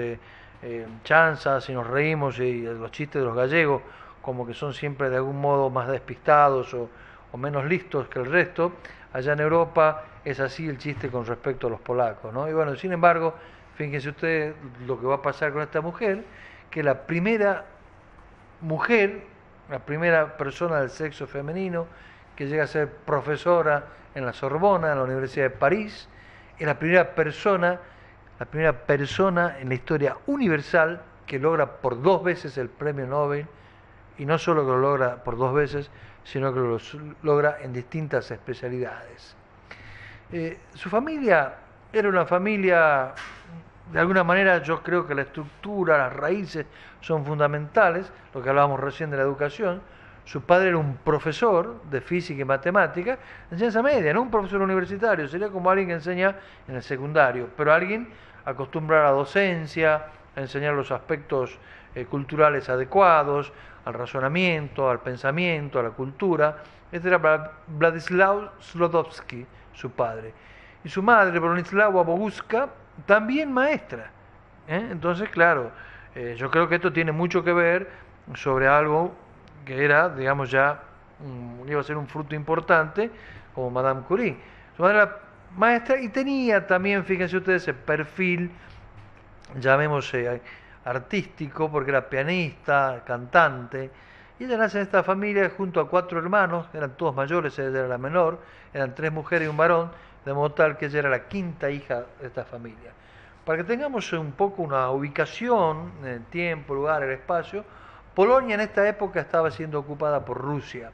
Speaker 1: chanzas y nos reímos y los chistes de los gallegos, como que son siempre de algún modo más despistados o menos listos que el resto, allá en Europa es así el chiste con respecto a los polacos, ¿no? Y bueno, sin embargo, fíjense ustedes lo que va a pasar con esta mujer, que la primera mujer, la primera persona del sexo femenino que llega a ser profesora en la Sorbona, en la Universidad de París, es la primera persona en la historia universal que logra por 2 veces el premio Nobel, y no solo que lo logra por 2 veces, sino que lo logra en distintas especialidades. Su familia era una familia, de alguna manera yo creo que la estructura, las raíces son fundamentales, lo que hablábamos recién de la educación. Su padre era un profesor de física y matemática, de enseñanza media, no un profesor universitario, sería como alguien que enseña en el secundario, pero alguien acostumbrado a la docencia, a enseñar los aspectos culturales adecuados, al razonamiento, al pensamiento, a la cultura. Este era Władysław Sklodowski, su padre. Y su madre, Bronislawa Boguska, también maestra. Entonces, claro, yo creo que esto tiene mucho que ver sobre algo que era, digamos, ya iba a ser un fruto importante, como Madame Curie. Su madre era maestra y tenía también, fíjense ustedes, ese perfil, llamémosle artístico, porque era pianista, cantante, y ella nace en esta familia junto a 4 hermanos, eran todos mayores, ella era la menor, eran 3 mujeres y un varón, de modo tal que ella era la 5ª hija de esta familia. Para que tengamos un poco una ubicación en el tiempo, lugar, el espacio, Polonia en esta época estaba siendo ocupada por Rusia,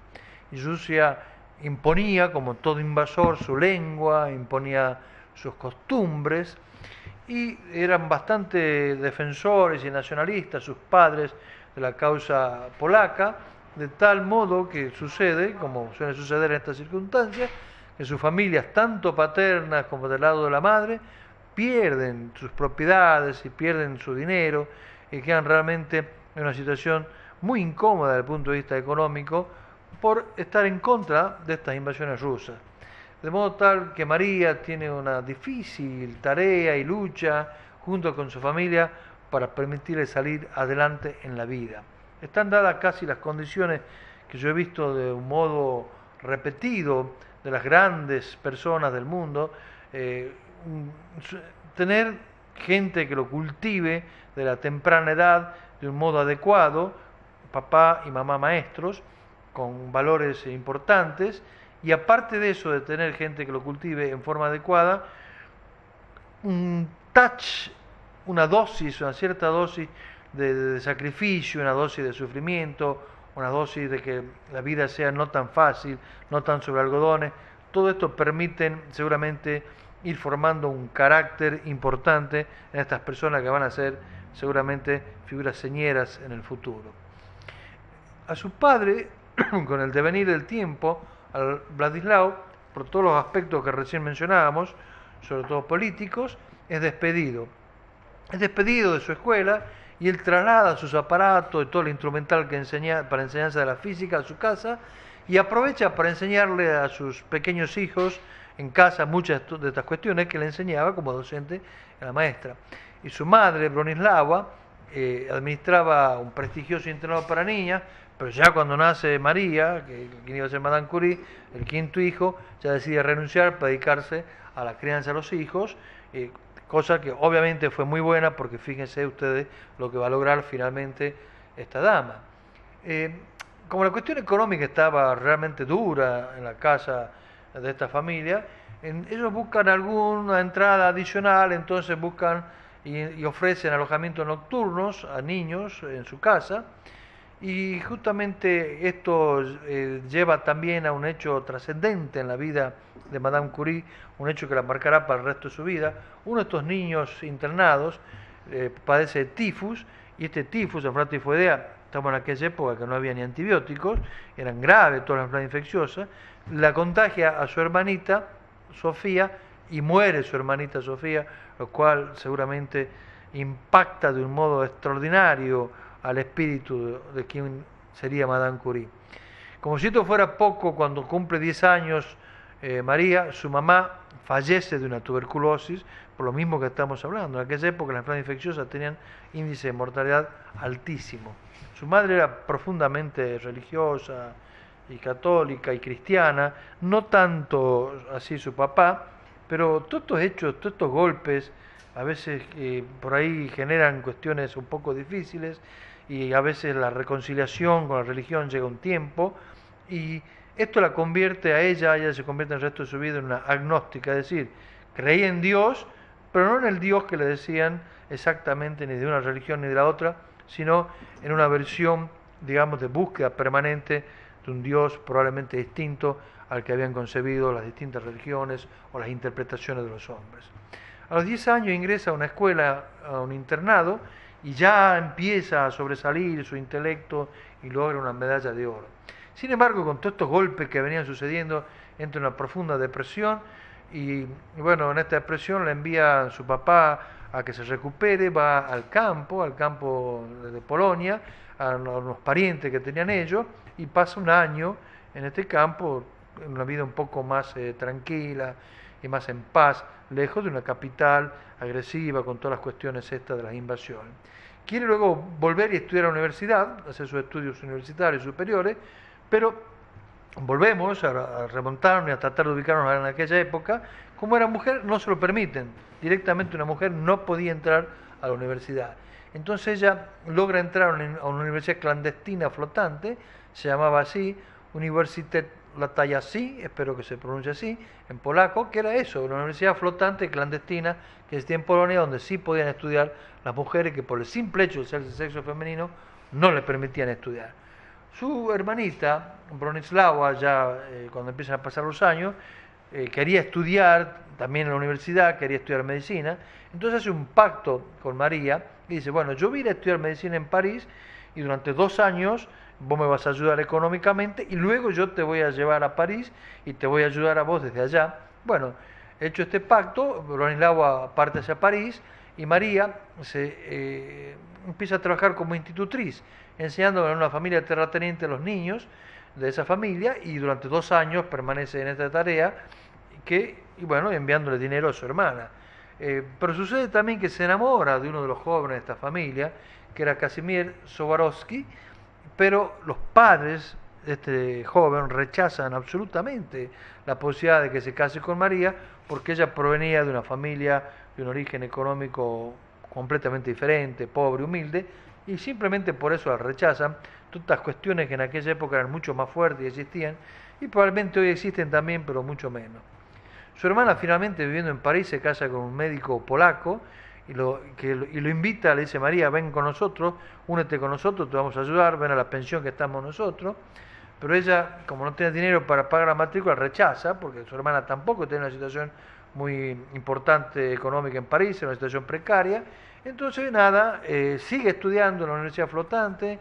Speaker 1: y Rusia imponía, como todo invasor, su lengua, imponía sus costumbres, y eran bastante defensores y nacionalistas sus padres de la causa polaca, de tal modo que sucede, como suele suceder en estas circunstancias, que sus familias, tanto paternas como del lado de la madre, pierden sus propiedades y pierden su dinero y quedan realmente en una situación muy incómoda desde el punto de vista económico por estar en contra de estas invasiones rusas. De modo tal que María tiene una difícil tarea y lucha junto con su familia para permitirle salir adelante en la vida. Están dadas casi las condiciones que yo he visto de un modo repetido de las grandes personas del mundo, tener gente que lo cultive de la temprana edad de un modo adecuado, papá y mamá maestros, con valores importantes, y aparte de eso, de tener gente que lo cultive en forma adecuada, un touch, una dosis, una cierta dosis de sacrificio, una dosis de sufrimiento, una dosis de que la vida sea no tan fácil, no tan sobre algodones. Todo esto permiten seguramente ir formando un carácter importante en estas personas que van a ser seguramente figuras señeras en el futuro. A su padre, con el devenir del tiempo, al Vladislao, por todos los aspectos que recién mencionábamos, sobre todo políticos, es despedido. Es despedido de su escuela y él traslada sus aparatos y todo el instrumental que para enseñanza de la física a su casa y aprovecha para enseñarle a sus pequeños hijos en casa muchas de estas cuestiones que le enseñaba como docente a la maestra. Y su madre, Bronislava, administraba un prestigioso internado para niñas, pero ya cuando nace María, quien iba a ser Madame Curie, el quinto hijo, ya decide renunciar para dedicarse a la crianza de los hijos, cosa que obviamente fue muy buena porque fíjense ustedes lo que va a lograr finalmente esta dama. Como la cuestión económica estaba realmente dura en la casa de esta familia, ellos buscan alguna entrada adicional, entonces buscan y ofrecen alojamientos nocturnos a niños en su casa, y justamente esto lleva también a un hecho trascendente en la vida de Madame Curie, un hecho que la marcará para el resto de su vida. Uno de estos niños internados padece de tifus, y este tifus, enfermedad tifoidea, estamos en aquella época que no había ni antibióticos, eran graves todas las enfermedades infecciosas, la contagia a su hermanita Sofía y muere su hermanita Sofía, lo cual seguramente impacta de un modo extraordinario al espíritu de quien sería Madame Curie. Como si esto fuera poco, cuando cumple 10 años María, su mamá fallece de una tuberculosis, por lo mismo que estamos hablando. En aquella época las enfermedades infecciosas tenían índice de mortalidad altísimo. Su madre era profundamente religiosa y católica y cristiana, no tanto así su papá, pero todos estos hechos, todos estos golpes, a veces por ahí generan cuestiones un poco difíciles, y a veces la reconciliación con la religión llega un tiempo, y esto la convierte a ella se convierte en el resto de su vida en una agnóstica, es decir, creía en Dios, pero no en el Dios que le decían exactamente ni de una religión ni de la otra, sino en una versión, digamos, de búsqueda permanente de un Dios probablemente distinto al que habían concebido las distintas religiones o las interpretaciones de los hombres. A los 10 años ingresa a una escuela, a un internado, y ya empieza a sobresalir su intelecto y logra una medalla de oro. Sin embargo, con todos estos golpes que venían sucediendo, entra en una profunda depresión, y bueno, en esta depresión le envía su papá a que se recupere, va al campo de Polonia, a unos parientes que tenían ellos, y pasa un año en este campo, en una vida un poco más tranquila y más en paz, lejos de una capital agresiva con todas las cuestiones estas de las invasiones. Quiere luego volver y estudiar a la universidad, hacer sus estudios universitarios superiores, pero volvemos a remontarnos y a tratar de ubicarnos en aquella época. Como era mujer, no se lo permiten. Directamente una mujer no podía entrar a la universidad. Entonces ella logra entrar a una universidad clandestina flotante, se llamaba así, Uniwersytet Latajasi, espero que se pronuncie así, en polaco, que era eso, una universidad flotante clandestina que existía en Polonia, donde sí podían estudiar las mujeres que por el simple hecho de ser de sexo femenino no le permitían estudiar. Su hermanita, Bronislava, ya cuando empiezan a pasar los años, quería estudiar también en la universidad, quería estudiar medicina, entonces hace un pacto con María y dice, bueno, yo voy a ir a estudiar medicina en París y durante 2 años vos me vas a ayudar económicamente y luego yo te voy a llevar a París y te voy a ayudar a vos desde allá. Bueno, hecho este pacto, Bronislava parte hacia París y María empieza a trabajar como institutriz, enseñando en una familia terrateniente a los niños de esa familia, y durante 2 años permanece en esta tarea y bueno, enviándole dinero a su hermana. Pero sucede también que se enamora de uno de los jóvenes de esta familia, que era Casimir Soborowski, pero los padres de este joven rechazan absolutamente la posibilidad de que se case con María, porque ella provenía de una familia de un origen económico completamente diferente, pobre, humilde, y simplemente por eso la rechazan. Todas estas cuestiones que en aquella época eran mucho más fuertes y existían, y probablemente hoy existen también, pero mucho menos. Su hermana finalmente, viviendo en París, se casa con un médico polaco y lo invita, le dice: María, ven con nosotros, únete con nosotros, te vamos a ayudar, ven a la pensión que estamos nosotros. Pero ella, como no tiene dinero para pagar la matrícula, rechaza, porque su hermana tampoco tiene una situación muy importante económica en París, en una situación precaria. Entonces, nada, sigue estudiando en la Universidad Flotante,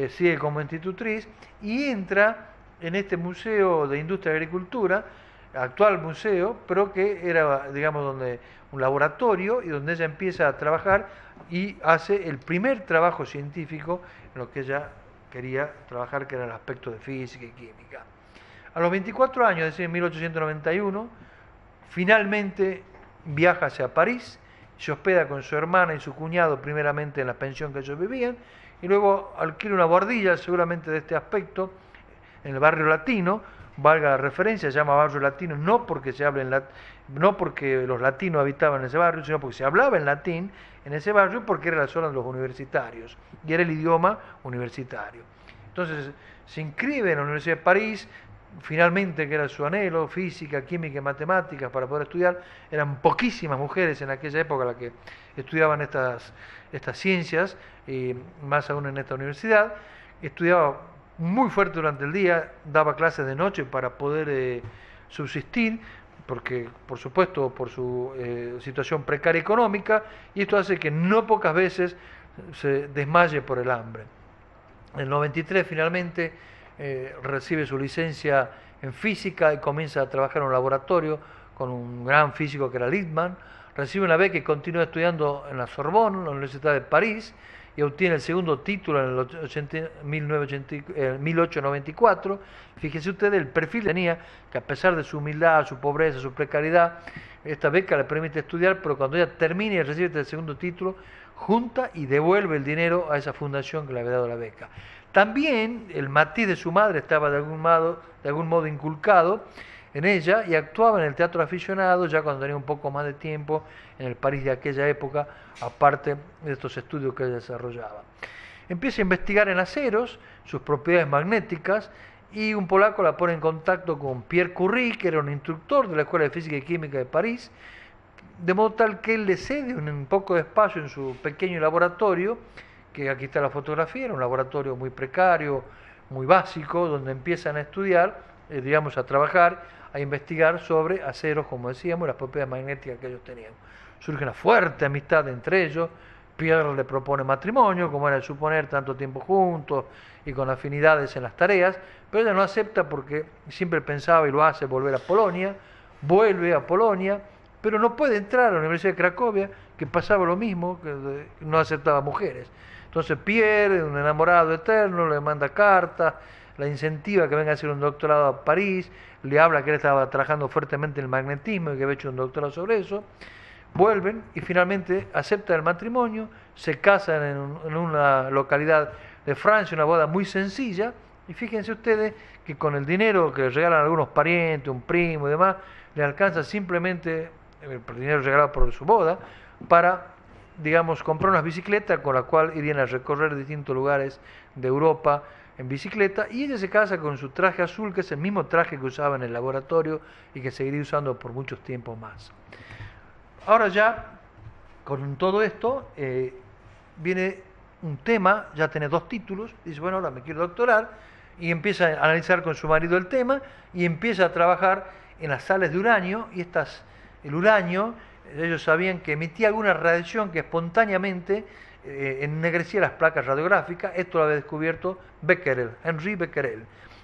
Speaker 1: sigue como institutriz y entra en este Museo de Industria y Agricultura, actual museo, pero que era, digamos, donde un laboratorio y donde ella empieza a trabajar y hace el primer trabajo científico en lo que ella quería trabajar, que era el aspecto de física y química. A los 24 años, es decir, en 1891, finalmente viaja hacia París, se hospeda con su hermana y su cuñado, primeramente en la pensión que ellos vivían, y luego alquila una buhardilla, seguramente de este aspecto, en el barrio latino, valga la referencia, se llama barrio latino, no porque no porque los latinos habitaban en ese barrio, sino porque se hablaba en latín en ese barrio, porque era la zona de los universitarios, y era el idioma universitario. Entonces se inscribe en la Universidad de París, finalmente, que era su anhelo, física, química y matemáticas para poder estudiar. Eran poquísimas mujeres en aquella época las que estudiaban estas ciencias, más aún en esta universidad. Estudiaba muy fuerte durante el día, daba clases de noche para poder subsistir, porque por supuesto por su situación precaria económica, y esto hace que no pocas veces se desmaye por el hambre. En el 93 finalmente recibe su licencia en física y comienza a trabajar en un laboratorio con un gran físico que era Lippmann. Recibe una beca y continúa estudiando en la Sorbonne, en la Universidad de París, y obtiene el segundo título en el 1894. Fíjense ustedes el perfil que tenía, que a pesar de su humildad, su pobreza, su precariedad, esta beca le permite estudiar, pero cuando ella termine y recibe el segundo título, junta y devuelve el dinero a esa fundación que le había dado la beca. También el matiz de su madre estaba de algún modo inculcado en ella, y actuaba en el teatro aficionado ya cuando tenía un poco más de tiempo en el París de aquella época, aparte de estos estudios que ella desarrollaba. Empieza a investigar en aceros, sus propiedades magnéticas, y un polaco la pone en contacto con Pierre Curie, que era un instructor de la Escuela de Física y Química de París, de modo tal que él le cede un poco de espacio en su pequeño laboratorio, que aquí está la fotografía, era un laboratorio muy precario, muy básico, donde empiezan a estudiar, digamos, a trabajar, a investigar sobre aceros, como decíamos, las propiedades magnéticas que ellos tenían. Surge una fuerte amistad entre ellos. Pierre le propone matrimonio, como era de suponer, tanto tiempo juntos y con afinidades en las tareas, pero ella no acepta porque siempre pensaba, y lo hace, volver a Polonia. Vuelve a Polonia, pero no puede entrar a la Universidad de Cracovia, que pasaba lo mismo, que no aceptaba mujeres. Entonces Pierre, un enamorado eterno, le manda cartas, la incentiva que venga a hacer un doctorado a París, le habla que él estaba trabajando fuertemente en el magnetismo y que había hecho un doctorado sobre eso. Vuelven y finalmente aceptan el matrimonio, se casan en una localidad de Francia, una boda muy sencilla, y fíjense ustedes que con el dinero que le regalan algunos parientes, un primo y demás, le alcanza simplemente el dinero regalado por su boda para, digamos, comprar unas bicicletas con las cuales irían a recorrer distintos lugares de Europa en bicicleta, y ella se casa con su traje azul, que es el mismo traje que usaba en el laboratorio y que seguiría usando por muchos tiempos más. Ahora ya, con todo esto, viene un tema, ya tiene 2 títulos, dice, bueno, ahora me quiero doctorar, y empieza a analizar con su marido el tema, y empieza a trabajar en las sales de uranio, y el uranio, ellos sabían que emitía alguna radiación que espontáneamente ennegrecía las placas radiográficas. Esto lo había descubierto Becquerel, Henri Becquerel.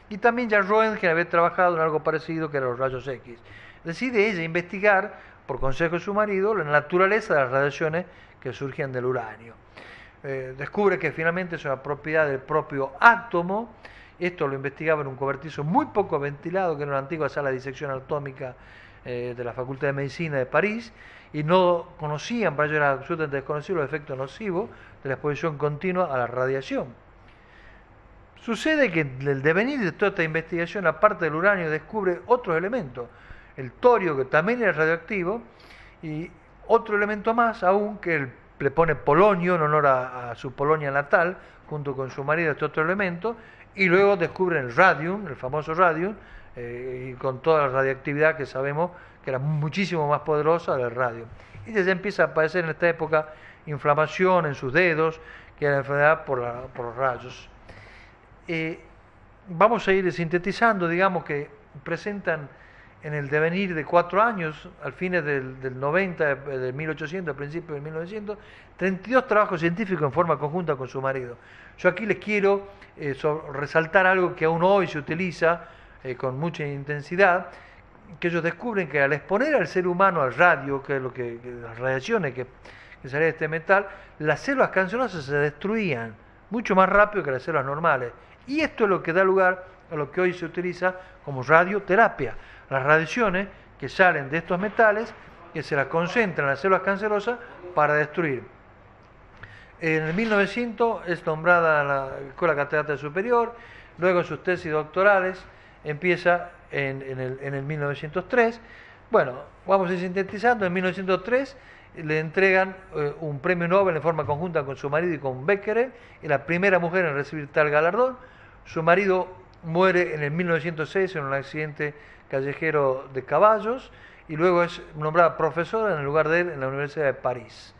Speaker 1: Y también ya Röntgen había trabajado en algo parecido, que eran los rayos X. Decide ella investigar, por consejo de su marido, la naturaleza de las radiaciones que surgían del uranio. Descubre que finalmente es una propiedad del propio átomo. Esto lo investigaba en un cobertizo muy poco ventilado, que era una antigua sala de disección atómica de la Facultad de Medicina de París, y no conocían, para ellos era absolutamente desconocido, los efectos nocivos de la exposición continua a la radiación. Sucede que en el devenir de toda esta investigación, aparte del uranio, descubre otros elementos, el torio, que también era radioactivo, y otro elemento más aún, que le pone polonio en honor a su Polonia natal, junto con su marido, este otro elemento, y luego descubren el radium, el famoso radium, y con toda la radiactividad que sabemos que era muchísimo más poderosa del radio. Y ya empieza a aparecer en esta época inflamación en sus dedos, que era la enfermedad por los rayos. Vamos a ir sintetizando, digamos que presentan en el devenir de 4 años, al fines del 90, del 1800, al principio del 1900, 32 trabajos científicos en forma conjunta con su marido. Yo aquí les quiero resaltar algo que aún hoy se utiliza con mucha intensidad, que ellos descubren que al exponer al ser humano al radio, que es las radiaciones que salían de este metal, las células cancerosas se destruían mucho más rápido que las células normales. Y esto es lo que da lugar a lo que hoy se utiliza como radioterapia. Las radiaciones que salen de estos metales, que se las concentran en las células cancerosas para destruir. En el 1900 es nombrada la Escuela Catedrática Superior, luego en sus tesis doctorales empieza en el 1903. Bueno, vamos a ir sintetizando. En 1903 le entregan un premio Nobel en forma conjunta con su marido y con Becquerel, y la primera mujer en recibir tal galardón. Su marido muere en el 1906 en un accidente callejero de caballos, y luego es nombrada profesora en el lugar de él en la Universidad de París.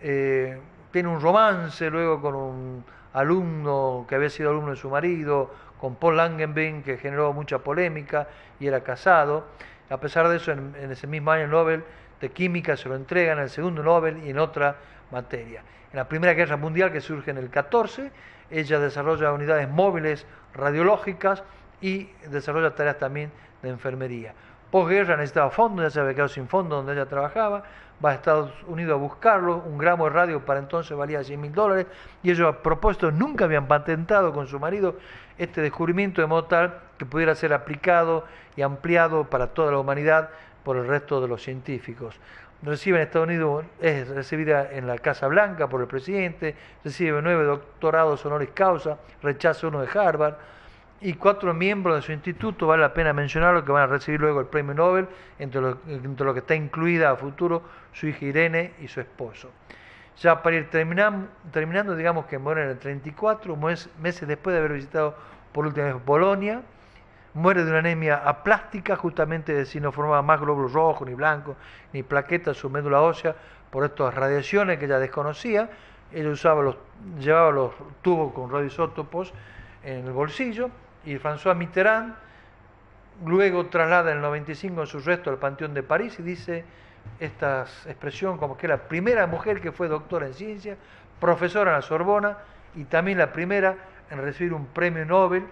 Speaker 1: Tiene un romance luego con un alumno que había sido alumno de su marido, con Paul Langenbein, que generó mucha polémica, y era casado. A pesar de eso, en ese mismo año el Nobel de Química se lo entregan, el segundo Nobel y en otra materia. En la Primera Guerra Mundial, que surge en el 14, ella desarrolla unidades móviles radiológicas y desarrolla tareas también de enfermería. Posguerra necesitaba fondos, ya se había quedado sin fondos donde ella trabajaba, va a Estados Unidos a buscarlo, un gramo de radio para entonces valía $100.000, y ellos a propósito nunca habían patentado con su marido este descubrimiento de modo tal que pudiera ser aplicado y ampliado para toda la humanidad por el resto de los científicos. Recibe en Estados Unidos, es recibida en la Casa Blanca por el presidente, recibe 9 doctorados honoris causa, rechaza uno de Harvard, y 4 miembros de su instituto, vale la pena mencionarlo, que van a recibir luego el premio Nobel, entre lo que está incluida a futuro su hija Irene y su esposo. Ya para ir terminando, digamos que muere en el 34, meses después de haber visitado por última vez Bolonia. Muere de una anemia aplástica, justamente si no formaba más glóbulos rojos, ni blancos, ni plaquetas en su médula ósea, por estas radiaciones que ella desconocía. Ella llevaba los tubos con radioisótopos en el bolsillo, y François Mitterrand luego traslada en el 95 sus restos al Panteón de París y dice esta expresión como que es la primera mujer que fue doctora en ciencia, profesora en la Sorbona, y también la primera en recibir un premio Nobel,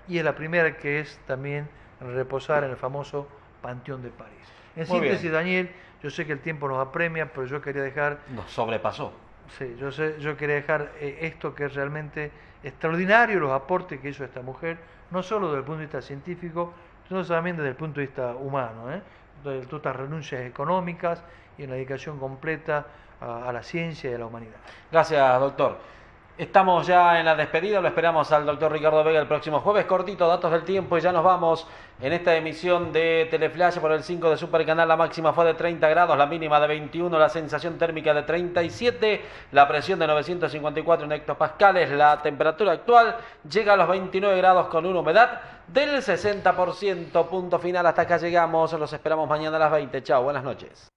Speaker 1: y es la primera que es también en reposar en el famoso Panteón de París. En síntesis, Daniel, yo sé que el tiempo nos apremia, pero yo quería dejar... Nos sobrepasó. Sí, yo quería dejar esto que es realmente extraordinario, los aportes que hizo esta mujer, no solo desde el punto de vista científico, sino también desde el punto de vista humano, de todas estas renuncias económicas y una dedicación completa a la ciencia y a la humanidad.
Speaker 2: Gracias, doctor. Estamos ya en la despedida, lo esperamos al doctor Ricardo Vega el próximo jueves. Cortito, datos del tiempo, y ya nos vamos en esta emisión de Teleflash por el 5 de Supercanal. La máxima fue de 30 grados, la mínima de 21, la sensación térmica de 37, la presión de 954 en hectopascales, la temperatura actual llega a los 29 grados con una humedad del 60%. Punto final, hasta acá llegamos, los esperamos mañana a las 20. Chao, buenas noches.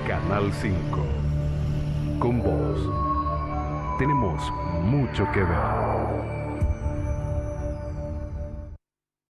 Speaker 3: Canal 5. Con vos. Tenemos mucho que ver.